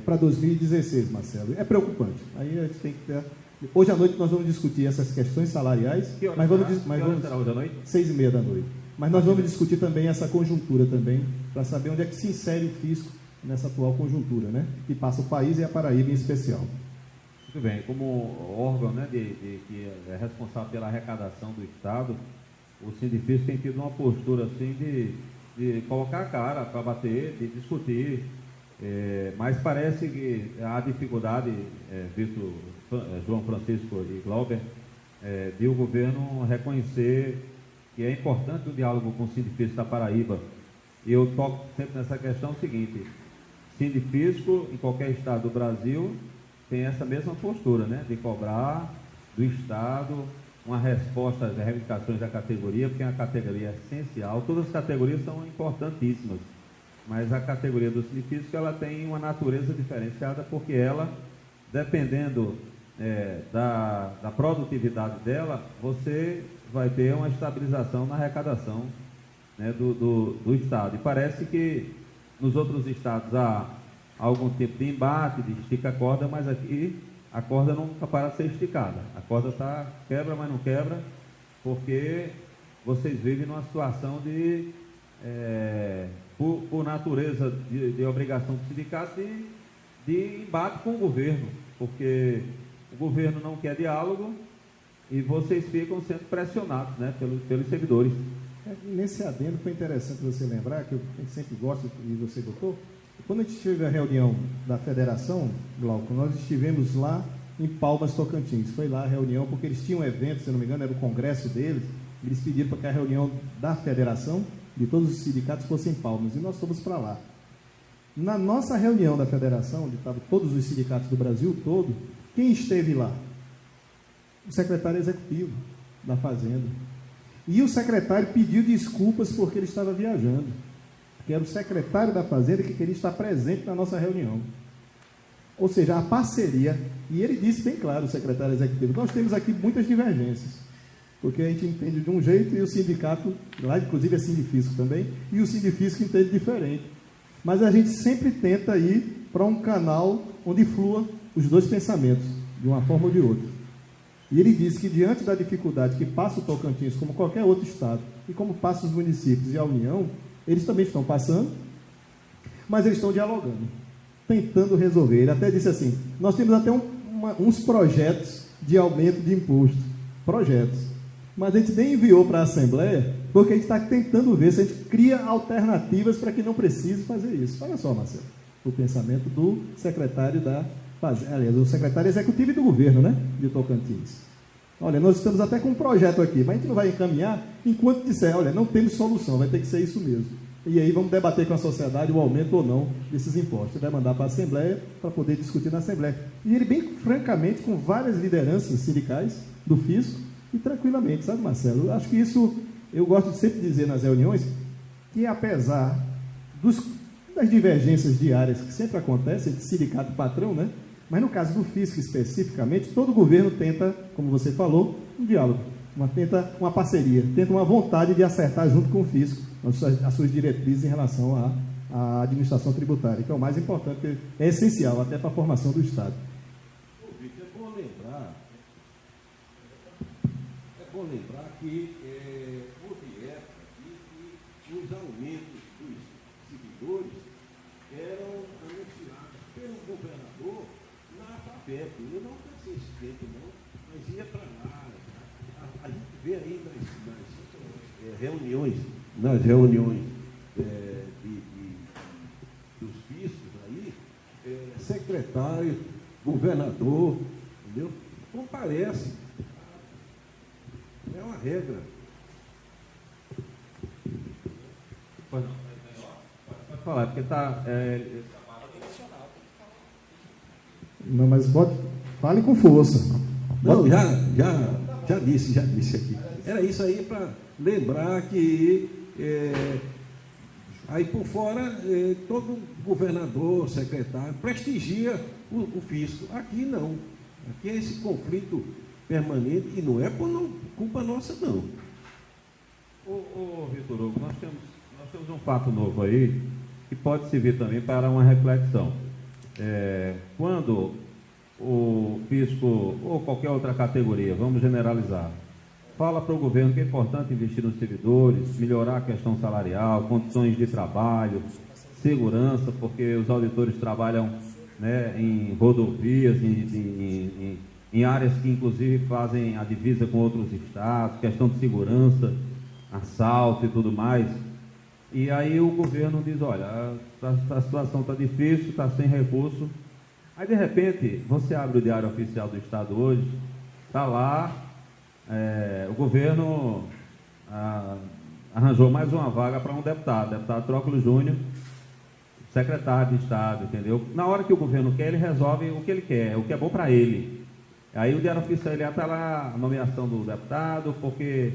para 2016, Marcelo. É preocupante. Aí a gente tem que ter... Hoje à noite nós vamos discutir essas questões salariais. Que hora será hoje à noite? 6h30 da noite. Mas nós vamos discutir também essa conjuntura também, para saber onde é que se insere o fisco nessa atual conjuntura, né? Que passa o país e a Paraíba em especial. Muito bem, como órgão, né, que é responsável pela arrecadação do Estado, o Sindifisco tem tido uma postura assim de colocar a cara para bater, de discutir, mas parece que há dificuldade, visto João Francisco e Glauber, de o governo reconhecer que é importante o diálogo com o Sindifisco da Paraíba. E eu toco sempre nessa questão o seguinte: Sindifisco, em qualquer estado do Brasil, tem essa mesma postura, né, de cobrar do Estado uma resposta às reivindicações da categoria, porque é uma categoria essencial. Todas as categorias são importantíssimas, mas a categoria do Sindifisco, ela tem uma natureza diferenciada, porque ela, dependendo da produtividade dela, você vai ter uma estabilização na arrecadação, né, do Estado. E parece que nos outros estados há algum tipo de embate, de estica a corda, mas aqui a corda nunca para de ser esticada. A corda quebra, mas não quebra, porque vocês vivem numa situação de por natureza de obrigação do sindicato, de embate com o governo, porque o governo não quer diálogo e vocês ficam sendo pressionados, né, pelos servidores. Nesse adendo foi interessante você lembrar, que eu sempre gosto, e você botou, quando a gente teve a reunião da federação, Glauco, nós estivemos lá em Palmas, Tocantins. Foi lá a reunião, porque eles tinham um evento, se não me engano, era o congresso deles, eles pediram para que a reunião da federação, de todos os sindicatos, fosse em Palmas, e nós fomos para lá. Na nossa reunião da federação, onde estavam todos os sindicatos do Brasil todo, quem esteve lá? O secretário executivo da Fazenda. E o secretário pediu desculpas porque ele estava viajando, que era o secretário da Fazenda que queria estar presente na nossa reunião. Ou seja, a parceria, e ele disse bem claro, o secretário executivo, nós temos aqui muitas divergências, porque a gente entende de um jeito e o sindicato, lá inclusive é Sindifisco também, e o Sindifisco entende diferente. Mas a gente sempre tenta ir para um canal onde flua os dois pensamentos, de uma forma ou de outra. E ele disse que diante da dificuldade que passa o Tocantins, como qualquer outro estado, e como passa os municípios e a União, eles também estão passando, mas eles estão dialogando, tentando resolver. Ele até disse assim, nós temos até uns projetos de aumento de imposto, projetos, mas a gente nem enviou para a Assembleia, porque a gente está tentando ver se a gente cria alternativas para que não precise fazer isso. Olha só, Marcelo, o pensamento do secretário aliás, o secretário executivo e do governo, né, de Tocantins. Olha, nós estamos até com um projeto aqui, mas a gente não vai encaminhar enquanto disser, olha, não temos solução, vai ter que ser isso mesmo. E aí vamos debater com a sociedade o aumento ou não desses impostos. Vai mandar para a Assembleia para poder discutir na Assembleia. E ele, bem francamente, com várias lideranças sindicais do fisco, e tranquilamente, sabe, Marcelo? Eu acho que isso, eu gosto de sempre dizer nas reuniões, que apesar das divergências diárias que sempre acontecem entre sindicato e patrão, né? Mas no caso do fisco especificamente, todo governo tenta, como você falou, um diálogo, tenta uma parceria, tenta uma vontade de acertar junto com o fisco as suas diretrizes em relação à administração tributária, que é o mais importante, é essencial até para a formação do Estado. É bom lembrar que houve época que os aumentos dos servidores eram anunciados pelo governador na FAPEP. Eu não pensei esse tempo, não, mas ia para lá. A gente vê aí nas reuniões dos fiscos aí, secretário, governador, entendeu? Comparece. É uma regra. Pode falar, porque está... Não, mas fale com força. Não, já disse aqui. Era isso aí para lembrar que aí por fora todo governador, secretário prestigia o fisco. Aqui não. Aqui é esse conflito permanente e não é por culpa nossa, não. Vitor Hugo, nós temos um fato novo aí que pode servir também para uma reflexão. Quando o fisco ou qualquer outra categoria, vamos generalizar, fala para o governo que é importante investir nos servidores, melhorar a questão salarial, condições de trabalho, segurança, porque os auditores trabalham, né, em rodovias, em áreas que inclusive fazem a divisa com outros estados, questão de segurança, assalto e tudo mais. E aí o governo diz, olha, a situação está difícil, está sem recurso. Aí de repente, você abre o Diário Oficial do Estado hoje, está lá, o governo arranjou mais uma vaga para um deputado Tróculo Júnior, secretário de Estado, entendeu? Na hora que o governo quer, ele resolve o que ele quer, o que é bom para ele. Aí o Diário Oficial está lá, a nomeação do deputado, porque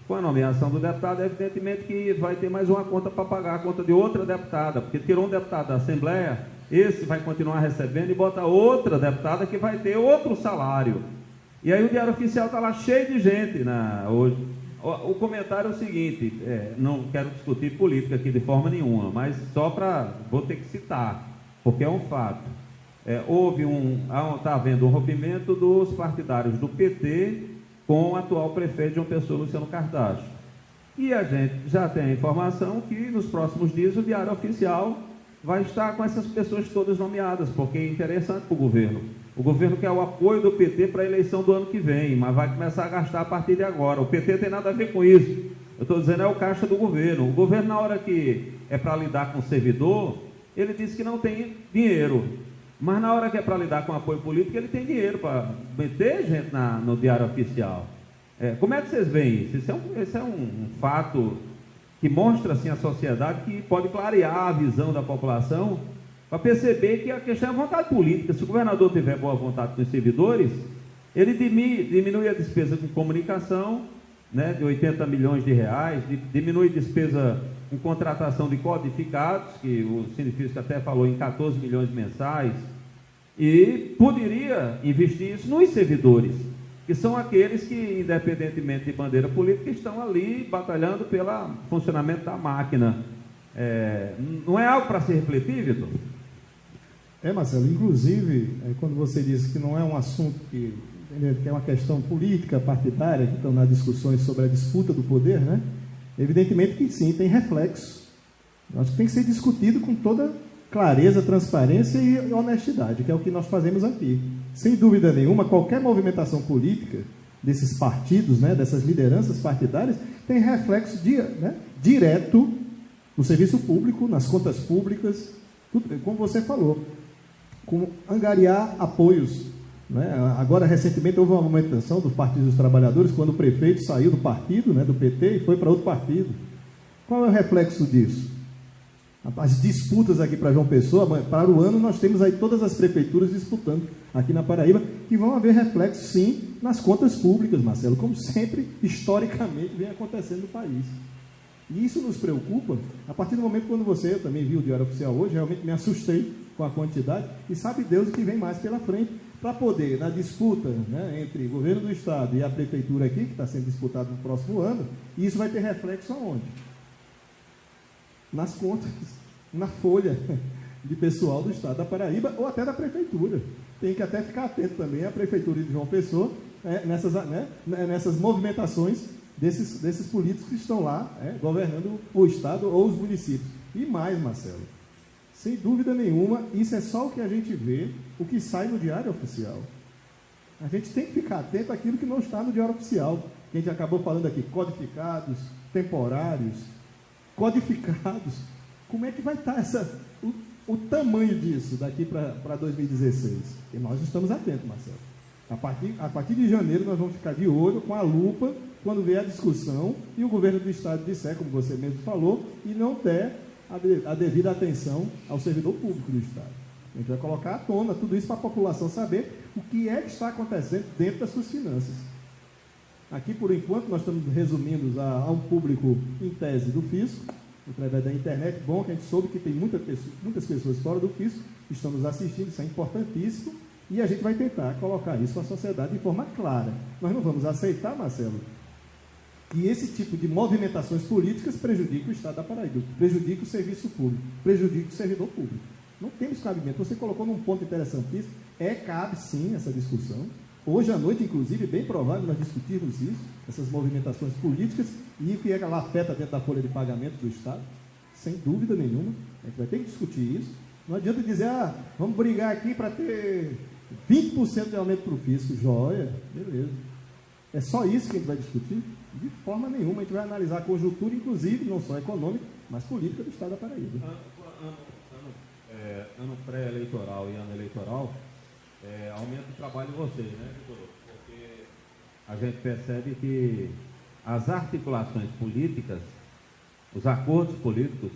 com a nomeação do deputado, evidentemente que vai ter mais uma conta para pagar, a conta de outra deputada, porque tirou um deputado da Assembleia, esse vai continuar recebendo e bota outra deputada que vai ter outro salário. E aí o Diário Oficial está lá cheio de gente hoje. O comentário é o seguinte, não quero discutir política aqui de forma nenhuma, mas vou ter que citar, porque é um fato. Está havendo um rompimento dos partidários do PT com o atual prefeito João Pessoa, Luciano Cartacho. E a gente já tem a informação que nos próximos dias o Diário Oficial vai estar com essas pessoas todas nomeadas, porque é interessante para o governo. O governo quer o apoio do PT para a eleição do ano que vem, mas vai começar a gastar a partir de agora. O PT tem nada a ver com isso. Eu estou dizendo, é o caixa do governo. O governo, na hora que é para lidar com o servidor, ele diz que não tem dinheiro. Mas na hora que é para lidar com apoio político, ele tem dinheiro para meter gente no Diário Oficial. Como é que vocês veem isso? Esse é um fato que mostra assim, a sociedade, que pode clarear a visão da população para perceber que a questão é vontade política. Se o governador tiver boa vontade com os servidores, ele diminui a despesa com comunicação, né, de 80 milhões de reais, diminui despesa com contratação de codificados, que o Sindicato até falou em 14 milhões mensais, e poderia investir isso nos servidores, que são aqueles que, independentemente de bandeira política, estão ali batalhando pelo funcionamento da máquina. Não é algo para se refletir, Vitor? Marcelo, inclusive, quando você disse que não é um assunto que é uma questão política, partidária, que estão nas discussões sobre a disputa do poder, né? Evidentemente que sim, tem reflexo. Acho que tem que ser discutido com toda clareza, transparência e honestidade, que é o que nós fazemos aqui. Sem dúvida nenhuma, qualquer movimentação política desses partidos, né, dessas lideranças partidárias, tem reflexo direto no serviço público, nas contas públicas, tudo, como você falou, como angariar apoios. Né? Agora, recentemente, houve uma movimentação dos partidos dos trabalhadores, quando o prefeito saiu do partido, né, do PT, e foi para outro partido. Qual é o reflexo disso? As disputas aqui para João Pessoa, para o ano nós temos aí todas as prefeituras disputando aqui na Paraíba, que vão haver reflexo sim nas contas públicas, Marcelo, como sempre, historicamente, vem acontecendo no país. E isso nos preocupa, a partir do momento quando eu também vi o Diário Oficial hoje, realmente me assustei com a quantidade, e sabe Deus o que vem mais pela frente, para poder, na disputa, né, entre o governo do estado e a prefeitura aqui, que está sendo disputado no próximo ano, e isso vai ter reflexo aonde? Nas contas, na folha de pessoal do estado da Paraíba ou até da prefeitura. Tem que até ficar atento também à prefeitura de João Pessoa nessas movimentações desses políticos que estão lá governando o estado ou os municípios. E mais, Marcelo, sem dúvida nenhuma, isso é só o que a gente vê, o que sai no Diário Oficial. A gente tem que ficar atento àquilo que não está no Diário Oficial, que a gente acabou falando aqui, codificados, temporários, codificados. Como é que vai estar o tamanho disso daqui para 2016? E nós estamos atentos, Marcelo. A partir de janeiro nós vamos ficar de olho, com a lupa, quando vier a discussão e o governo do estado disser, como você mesmo falou, e não der a devida atenção ao servidor público do estado. A gente vai colocar à tona tudo isso para a população saber o que é que está acontecendo dentro das suas finanças. Aqui, por enquanto, nós estamos resumindo a um público em tese do fisco, através da internet. Bom que a gente soube que tem muitas pessoas fora do fisco que estão nos assistindo, isso é importantíssimo, e a gente vai tentar colocar isso para a sociedade de forma clara. Nós não vamos aceitar, Marcelo, que esse tipo de movimentações políticas prejudique o estado da Paraíba, prejudique o serviço público, prejudique o servidor público. Não temos cabimento. Você colocou num ponto interessantíssimo, cabe sim essa discussão. Hoje à noite, inclusive, bem provável nós discutirmos isso, essas movimentações políticas e o que é que ela afeta dentro da folha de pagamento do Estado, sem dúvida nenhuma. A gente vai ter que discutir isso. Não adianta dizer, vamos brigar aqui para ter 20% de aumento para o fisco. Joia, beleza. É só isso que a gente vai discutir? De forma nenhuma. A gente vai analisar a conjuntura, inclusive, não só econômica, mas política do Estado da Paraíba. Ano pré-eleitoral e ano eleitoral, aumenta o trabalho de vocês, né, Vitor? Porque a gente percebe que as articulações políticas, os acordos políticos,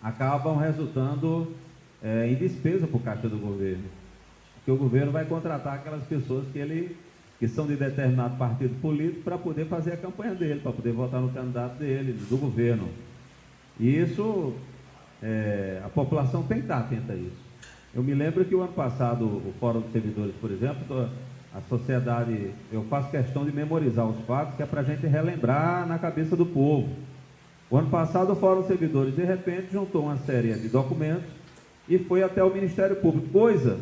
acabam resultando em despesa para o caixa do governo. Porque o governo vai contratar aquelas pessoas que são de determinado partido político para poder fazer a campanha dele, para poder votar no candidato dele, do governo. E isso, a população tem que estar atenta a isso. Eu me lembro que o ano passado, o Fórum dos Servidores, por exemplo, a sociedade, eu faço questão de memorizar os fatos, que é para a gente relembrar na cabeça do povo. O ano passado, o Fórum dos Servidores, de repente, juntou uma série de documentos e foi até o Ministério Público, coisa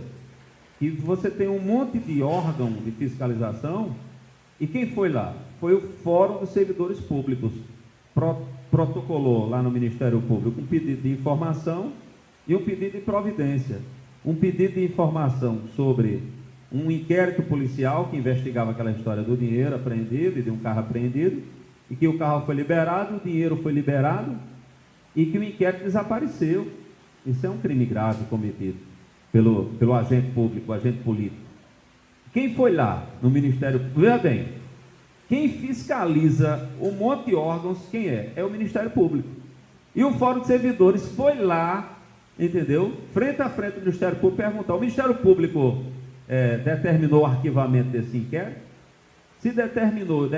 que você tem um monte de órgão de fiscalização, e quem foi lá? Foi o Fórum dos Servidores Públicos. protocolou lá no Ministério Público um pedido de informação e um pedido de providência. Um pedido de informação sobre um inquérito policial que investigava aquela história do dinheiro apreendido e de um carro apreendido, e que o carro foi liberado, o dinheiro foi liberado e que o inquérito desapareceu. Isso é um crime grave cometido pelo agente público, agente político. Quem foi lá no Ministério Público? Veja bem, quem fiscaliza um monte de órgãos, quem é? É o Ministério Público. E o Fórum de Servidores foi lá, entendeu? Frente a frente do Ministério Público, perguntar: o Ministério Público determinou o arquivamento desse inquérito? Se determinou,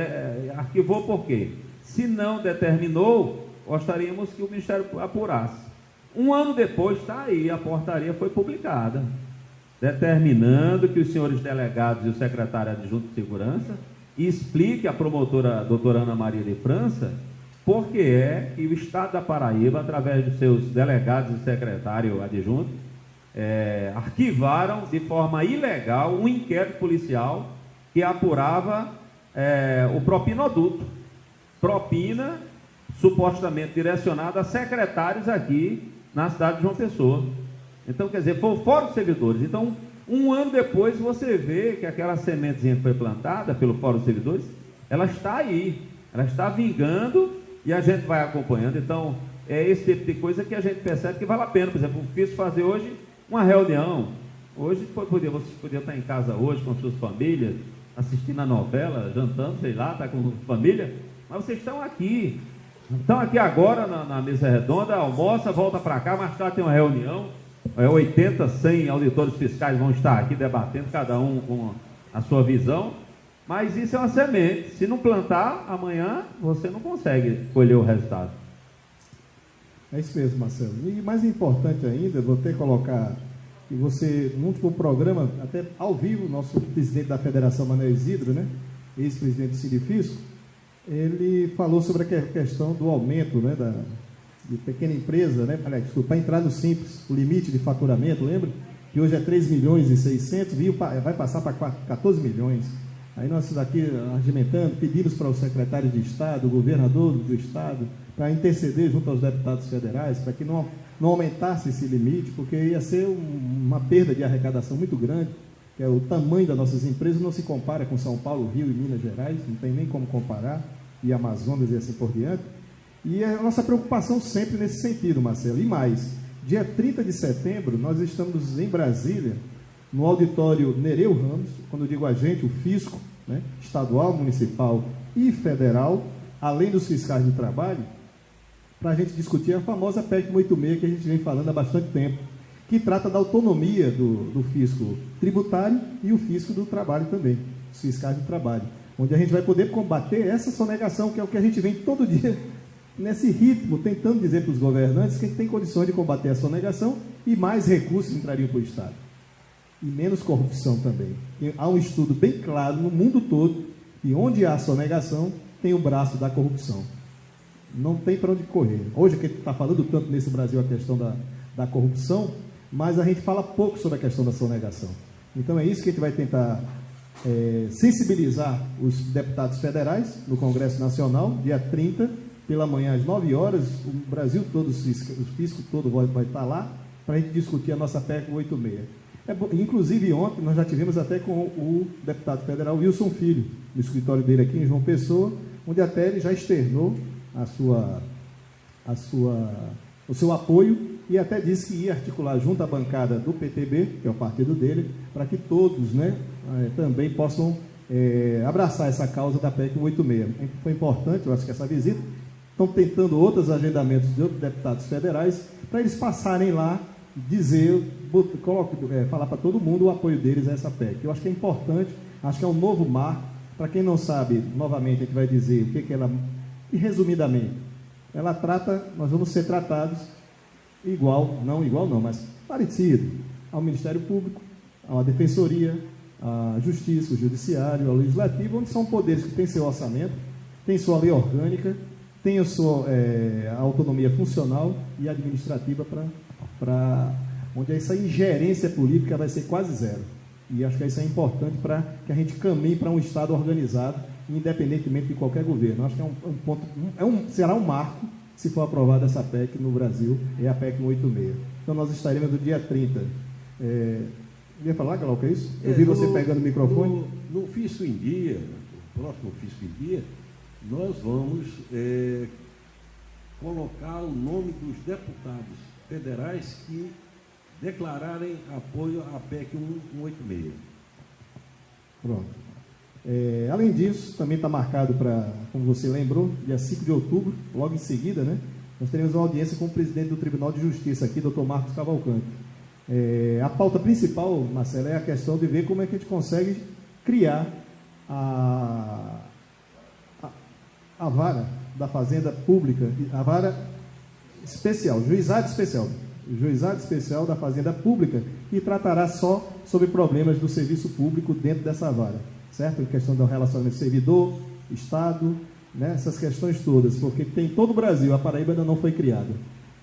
arquivou por quê? Se não determinou, gostaríamos que o Ministério apurasse. Um ano depois, está aí, a portaria foi publicada, determinando que os senhores delegados e o secretário adjunto de segurança explique à promotora doutora Ana Maria de França por que é que o Estado da Paraíba, através dos seus delegados e secretário adjunto, arquivaram de forma ilegal um inquérito policial que apurava o propinoduto, propina supostamente direcionada a secretários aqui na cidade de João Pessoa. Então, quer dizer, foi o Fórum de Servidores. Então, um ano depois, você vê que aquela sementezinha que foi plantada pelo Fórum de Servidores, ela está aí, ela está vingando e a gente vai acompanhando. Então, é esse tipo de coisa que a gente percebe que vale a pena. Por exemplo, eu quis fazer hoje uma reunião. Hoje, vocês podiam estar em casa hoje com suas famílias, assistindo a novela, jantando, sei lá, está com família, mas vocês estão aqui agora na mesa redonda, almoça, volta para cá, mais tarde tem uma reunião, 80, 100 auditores fiscais vão estar aqui debatendo, cada um com a sua visão, mas isso é uma semente. Se não plantar, amanhã você não consegue colher o resultado. É isso mesmo, Marcelo. E mais importante ainda, vou até colocar que você, no último programa, até ao vivo, nosso presidente da Federação, Manuel Isidro, né, ex-presidente do Sinifisco, ele falou sobre a questão do aumento, né, de pequena empresa, né, para entrar no Simples, o limite de faturamento, lembra? Que hoje é 3 milhões e 600, vai passar para 14 milhões. Aí nós aqui argumentando, pedimos para o secretário de Estado, o governador do Estado, para interceder junto aos deputados federais, para que não aumentasse esse limite, porque ia ser uma perda de arrecadação muito grande, que é o tamanho das nossas empresas, não se compara com São Paulo, Rio e Minas Gerais, não tem nem como comparar, e Amazonas e assim por diante. E a nossa preocupação sempre nesse sentido, Marcelo. E mais, dia 30 de setembro, nós estamos em Brasília, no auditório Nereu Ramos, quando eu digo a gente, o fisco, né, estadual, municipal e federal, além dos fiscais de trabalho, para a gente discutir a famosa PEC 186 que a gente vem falando há bastante tempo, que trata da autonomia do fisco tributário e o fisco do trabalho também, os fiscais de trabalho, onde a gente vai poder combater essa sonegação, que é o que a gente vem todo dia nesse ritmo, tentando dizer para os governantes que a gente tem condições de combater a sonegação e mais recursos entrariam para o Estado. E menos corrupção também. Há um estudo bem claro no mundo todo que onde há sonegação tem o braço da corrupção. Não tem para onde correr. Hoje que a gente está falando tanto nesse Brasil a questão da corrupção, mas a gente fala pouco sobre a questão da sonegação. Então é isso que a gente vai tentar sensibilizar os deputados federais no Congresso Nacional, dia 30, pela manhã às 9 horas, o Brasil todo, o fisco todo vai estar lá, para a gente discutir a nossa PEC 186. Inclusive ontem nós já tivemos até com o deputado federal Wilson Filho, no escritório dele aqui em João Pessoa, onde até ele já externou o seu apoio e até disse que ia articular junto à bancada do PTB, que é o partido dele, para que todos, né, também possam abraçar essa causa da PEC 186. Foi importante, eu acho que essa visita. Estão tentando outros agendamentos de outros deputados federais para eles passarem lá, falar para todo mundo o apoio deles a essa PEC. Eu acho que é importante, acho que é um novo marco. Para quem não sabe, novamente a gente vai dizer o que ela, e resumidamente, ela trata, nós vamos ser tratados mas parecido ao Ministério Público, à Defensoria, à Justiça, ao Judiciário, ao Legislativo, onde são poderes que têm seu orçamento, têm sua lei orgânica, têm a sua autonomia funcional e administrativa onde essa ingerência política vai ser quase zero. E acho que isso é importante para que a gente caminhe para um Estado organizado independentemente de qualquer governo. Acho que é um ponto, será um marco se for aprovada essa PEC no Brasil, é a PEC 186. Então nós estaremos no dia 30. Ia falar, Glauco, é isso? Eu vi você pegando o microfone. No Fisco em Dia, no próximo Fisco em Dia, nós vamos colocar o nome dos deputados federais que declararem apoio à PEC 186. Pronto. Além disso, também está marcado para, como você lembrou, dia 5 de outubro, logo em seguida, né? Nós teremos uma audiência com o presidente do Tribunal de Justiça aqui, Dr. Marcos Cavalcante. A pauta principal, Marcelo, é a questão de ver como é que a gente consegue criar a vara da Fazenda Pública, a vara especial, juizado especial da Fazenda Pública, que tratará só sobre problemas do serviço público dentro dessa vara, certo? A questão do relacionamento servidor, Estado, né? Essas questões todas, porque tem todo o Brasil, a Paraíba ainda não foi criada.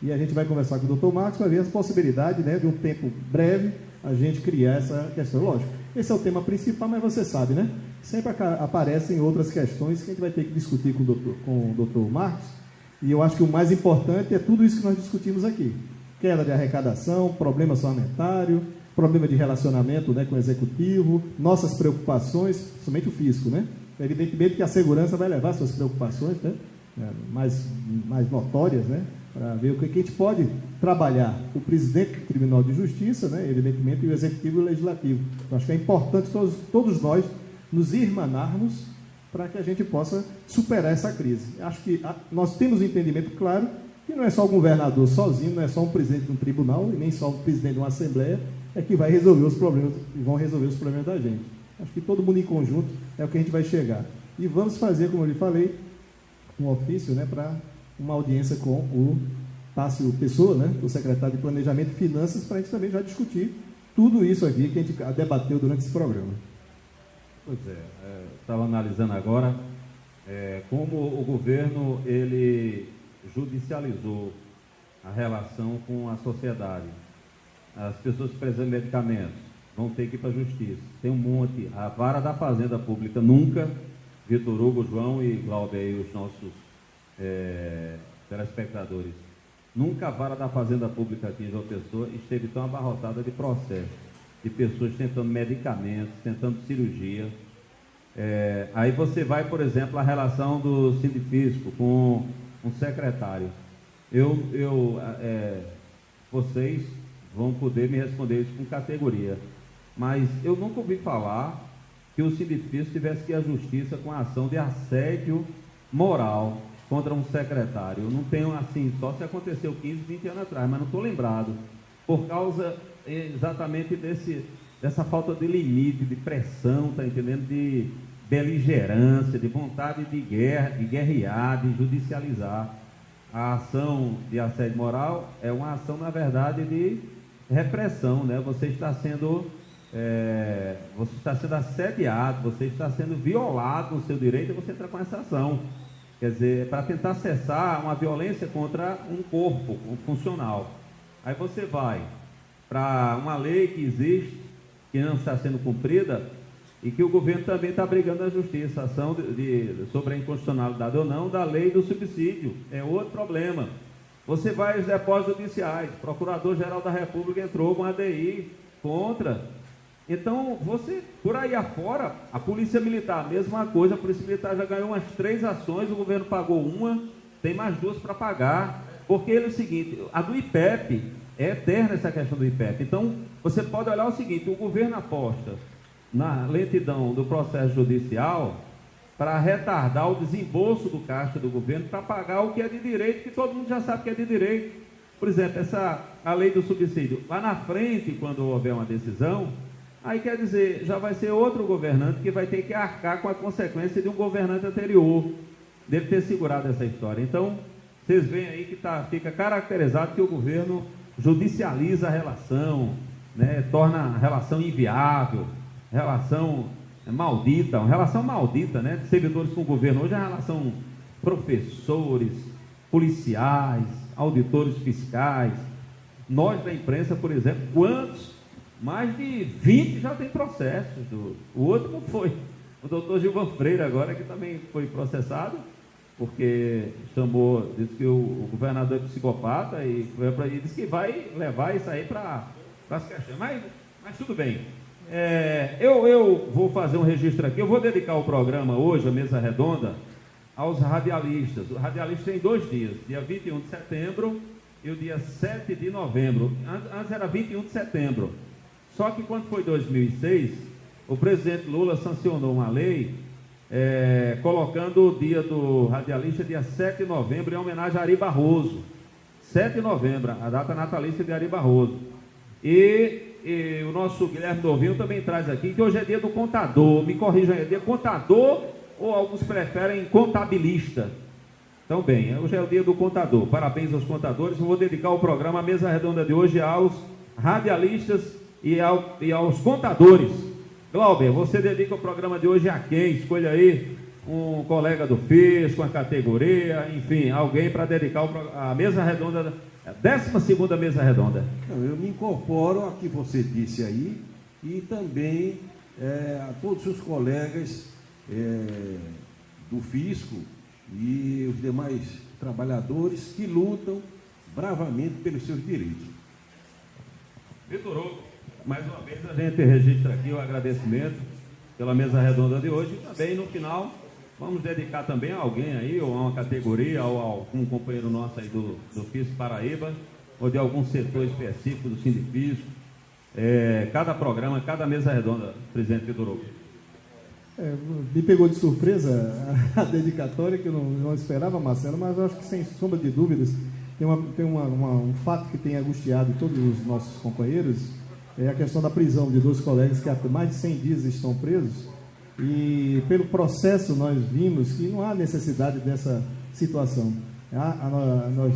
E a gente vai conversar com o Dr. Marcos para ver as possibilidades, né, de um tempo breve, a gente criar essa questão. Lógico, esse é o tema principal, mas você sabe, né? Sempre aparecem outras questões que a gente vai ter que discutir com o Dr. Marcos, e eu acho que o mais importante é tudo isso que nós discutimos aqui. Queda de arrecadação, problema orçamentário, problema de relacionamento, né, com o executivo, nossas preocupações, somente o fisco, né? Evidentemente que a segurança vai levar suas preocupações, né, mais notórias, né, para ver o que a gente pode trabalhar. O presidente do Tribunal de Justiça, né, evidentemente, e o executivo e o legislativo. Eu acho que é importante todos nós nos irmanarmos para que a gente possa superar essa crise. Acho que nós temos um entendimento claro que não é só o governador sozinho, não é só um presidente de um tribunal e nem só o presidente de uma assembleia que vai resolver os problemas e vão resolver os problemas da gente. Acho que todo mundo em conjunto é o que a gente vai chegar. E vamos fazer, como eu lhe falei, um ofício, né, para uma audiência com o Tássio Pessoa, né, o secretário de Planejamento e Finanças, para a gente também já discutir tudo isso aqui que a gente debateu durante esse programa. Pois estava analisando agora como o governo ele judicializou a relação com a sociedade. As pessoas que precisam de medicamentos vão ter que ir para a justiça. Tem um monte. A vara da Fazenda Pública nunca, Vitor Hugo, João e Glauber, aí, os nossos telespectadores, nunca a vara da Fazenda Pública aqui em João Pessoa esteve tão abarrotada de processos, de pessoas tentando medicamentos, tentando cirurgia. Aí você vai, por exemplo, a relação do sindifisco com um secretário. Vocês vão poder me responder isso com categoria, mas eu nunca ouvi falar que o sindifisco tivesse que ir à justiça com a ação de assédio moral contra um secretário. Eu não tenho assim, só se aconteceu 15, 20 anos atrás, mas não estou lembrado, por causa exatamente dessa falta de limite, de pressão, tá entendendo? De beligerância, de vontade de guerrear, de judicializar. A ação de assédio moral é uma ação, na verdade, de repressão, né? Você está sendo assediado, você está sendo violado no seu direito e você entra com essa ação. Quer dizer, para tentar cessar uma violência contra um corpo funcional. Aí você vai para uma lei que existe, que não está sendo cumprida, e que o governo também está brigando na justiça, ação sobre a inconstitucionalidade ou não da lei do subsídio. É outro problema. Você vai aos depósitos judiciais, o Procurador-Geral da República entrou com a ADI contra. Então, você, por aí afora, a Polícia Militar, a mesma coisa, a Polícia Militar já ganhou umas 3 ações, o governo pagou uma, tem mais 2 para pagar, porque ele é o seguinte, a do IPEP, é eterna essa questão do IPEP. Então, você pode olhar o seguinte, o governo aposta na lentidão do processo judicial para retardar o desembolso do caixa do governo para pagar o que é de direito, que todo mundo já sabe que é de direito. Por exemplo, a lei do subsídio, lá na frente, quando houver uma decisão, aí quer dizer, já vai ser outro governante que vai ter que arcar com a consequência de um governante anterior, deve ter segurado essa história. Então, vocês veem aí que fica caracterizado que o governo judicializa a relação, né, torna a relação inviável, relação maldita, uma relação maldita, né, de servidores com o governo. Hoje é a relação professores, policiais, auditores fiscais. Nós da imprensa, por exemplo, mais de 20 já tem processos. O último foi O doutor Gilvan Freire agora, que também foi processado, porque disse que o governador é psicopata e disse que vai levar isso aí para as questões. Mas tudo bem. Eu vou fazer um registro aqui, eu vou dedicar o programa hoje, a mesa redonda, aos radialistas. O radialista tem 2 dias, dia 21 de setembro e o dia 7 de novembro. Antes era 21 de setembro. Só que quando foi 2006, o presidente Lula sancionou uma lei colocando o dia do radialista, dia 7 de novembro, em homenagem a Ari Barroso. 7 de novembro, a data natalícia de Ari Barroso. E o nosso Guilherme Novinho também traz aqui que hoje é dia do contador. Me corrijam aí, é dia contador ou alguns preferem contabilista? Então, bem, hoje é o dia do contador. Parabéns aos contadores. Eu vou dedicar o programa, a mesa redonda de hoje, aos radialistas e aos contadores. Glauber, você dedica o programa de hoje a quem? Escolha aí um colega do FIS, com a categoria, enfim, alguém para dedicar a mesa redonda, a 12ª mesa redonda. Eu me incorporo ao que você disse aí e também a todos os colegas do fisco e os demais trabalhadores que lutam bravamente pelos seus direitos. Vitor Hugo, mais uma vez a gente registra aqui o agradecimento pela mesa redonda de hoje e também no final vamos dedicar também a alguém aí, ou a uma categoria, ou a algum companheiro nosso aí do FISC Paraíba, ou de algum setor específico do Sindifisco. Cada programa, cada mesa redonda, presidente Vitor Hugo. Me pegou de surpresa a dedicatória, que eu não esperava, Marcelo, mas eu acho que, sem sombra de dúvidas, tem um fato que tem angustiado todos os nossos companheiros, é a questão da prisão de 2 colegas que há mais de 100 dias estão presos. E pelo processo nós vimos que não há necessidade dessa situação. Nós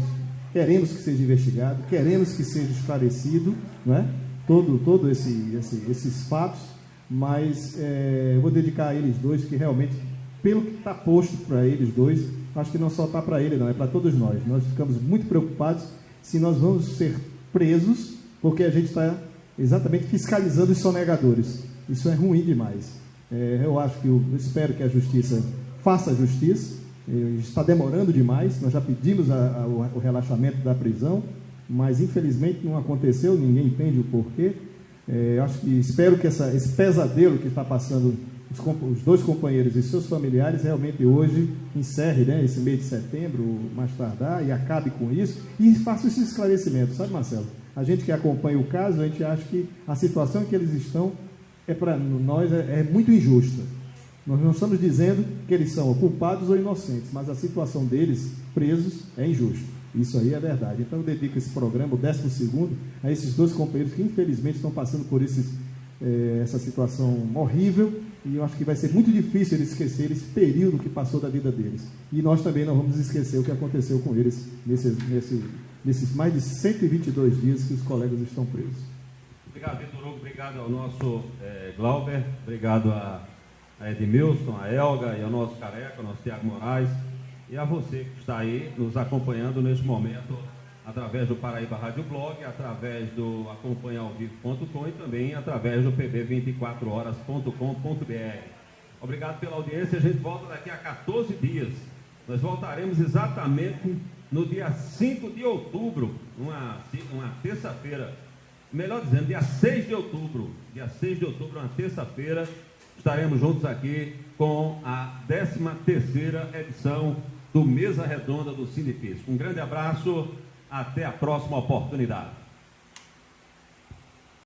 queremos que seja investigado, queremos que seja esclarecido, não é? Todo esses fatos, mas eu vou dedicar a eles 2, que realmente, pelo que está posto para eles 2, acho que não só está para ele, não, é para todos nós. Nós ficamos muito preocupados se nós vamos ser presos, porque a gente está exatamente fiscalizando os sonegadores. Isso é ruim demais. Eu espero que a justiça faça a justiça. Está demorando demais. Nós já pedimos o relaxamento da prisão, mas infelizmente não aconteceu. Ninguém entende o porquê. Espero que esse pesadelo que está passando os 2 companheiros e seus familiares realmente hoje encerre, né, esse mês de setembro, mais tardar, e acabe com isso e faça esse esclarecimento. Sabe, Marcelo? A gente que acompanha o caso, a gente acha que a situação em que eles estão para nós é muito injusta. Nós não estamos dizendo que eles são culpados ou inocentes, mas a situação deles presos é injusta. Isso aí é verdade. Então eu dedico esse programa, o 12º, a esses 2 companheiros que infelizmente estão passando por essa situação horrível, e eu acho que vai ser muito difícil eles esquecerem esse período que passou da vida deles. E nós também não vamos esquecer o que aconteceu com eles nesses mais de 122 dias que os colegas estão presos. Obrigado, Vitor Hugo. Obrigado ao nosso Glauber. Obrigado a Edmilson, a Elga e ao nosso Careca, ao nosso Tiago Moraes. E a você que está aí nos acompanhando neste momento através do Paraíba Rádio Blog, através do acompanhaovivo.com e também através do pb24horas.com.br. Obrigado pela audiência. A gente volta daqui a 14 dias. Nós voltaremos exatamente no dia 5 de outubro, uma terça-feira. Melhor dizendo, dia 6 de outubro, uma terça-feira, estaremos juntos aqui com a 13ª edição do Mesa Redonda do Sindifisco. Um grande abraço, até a próxima oportunidade.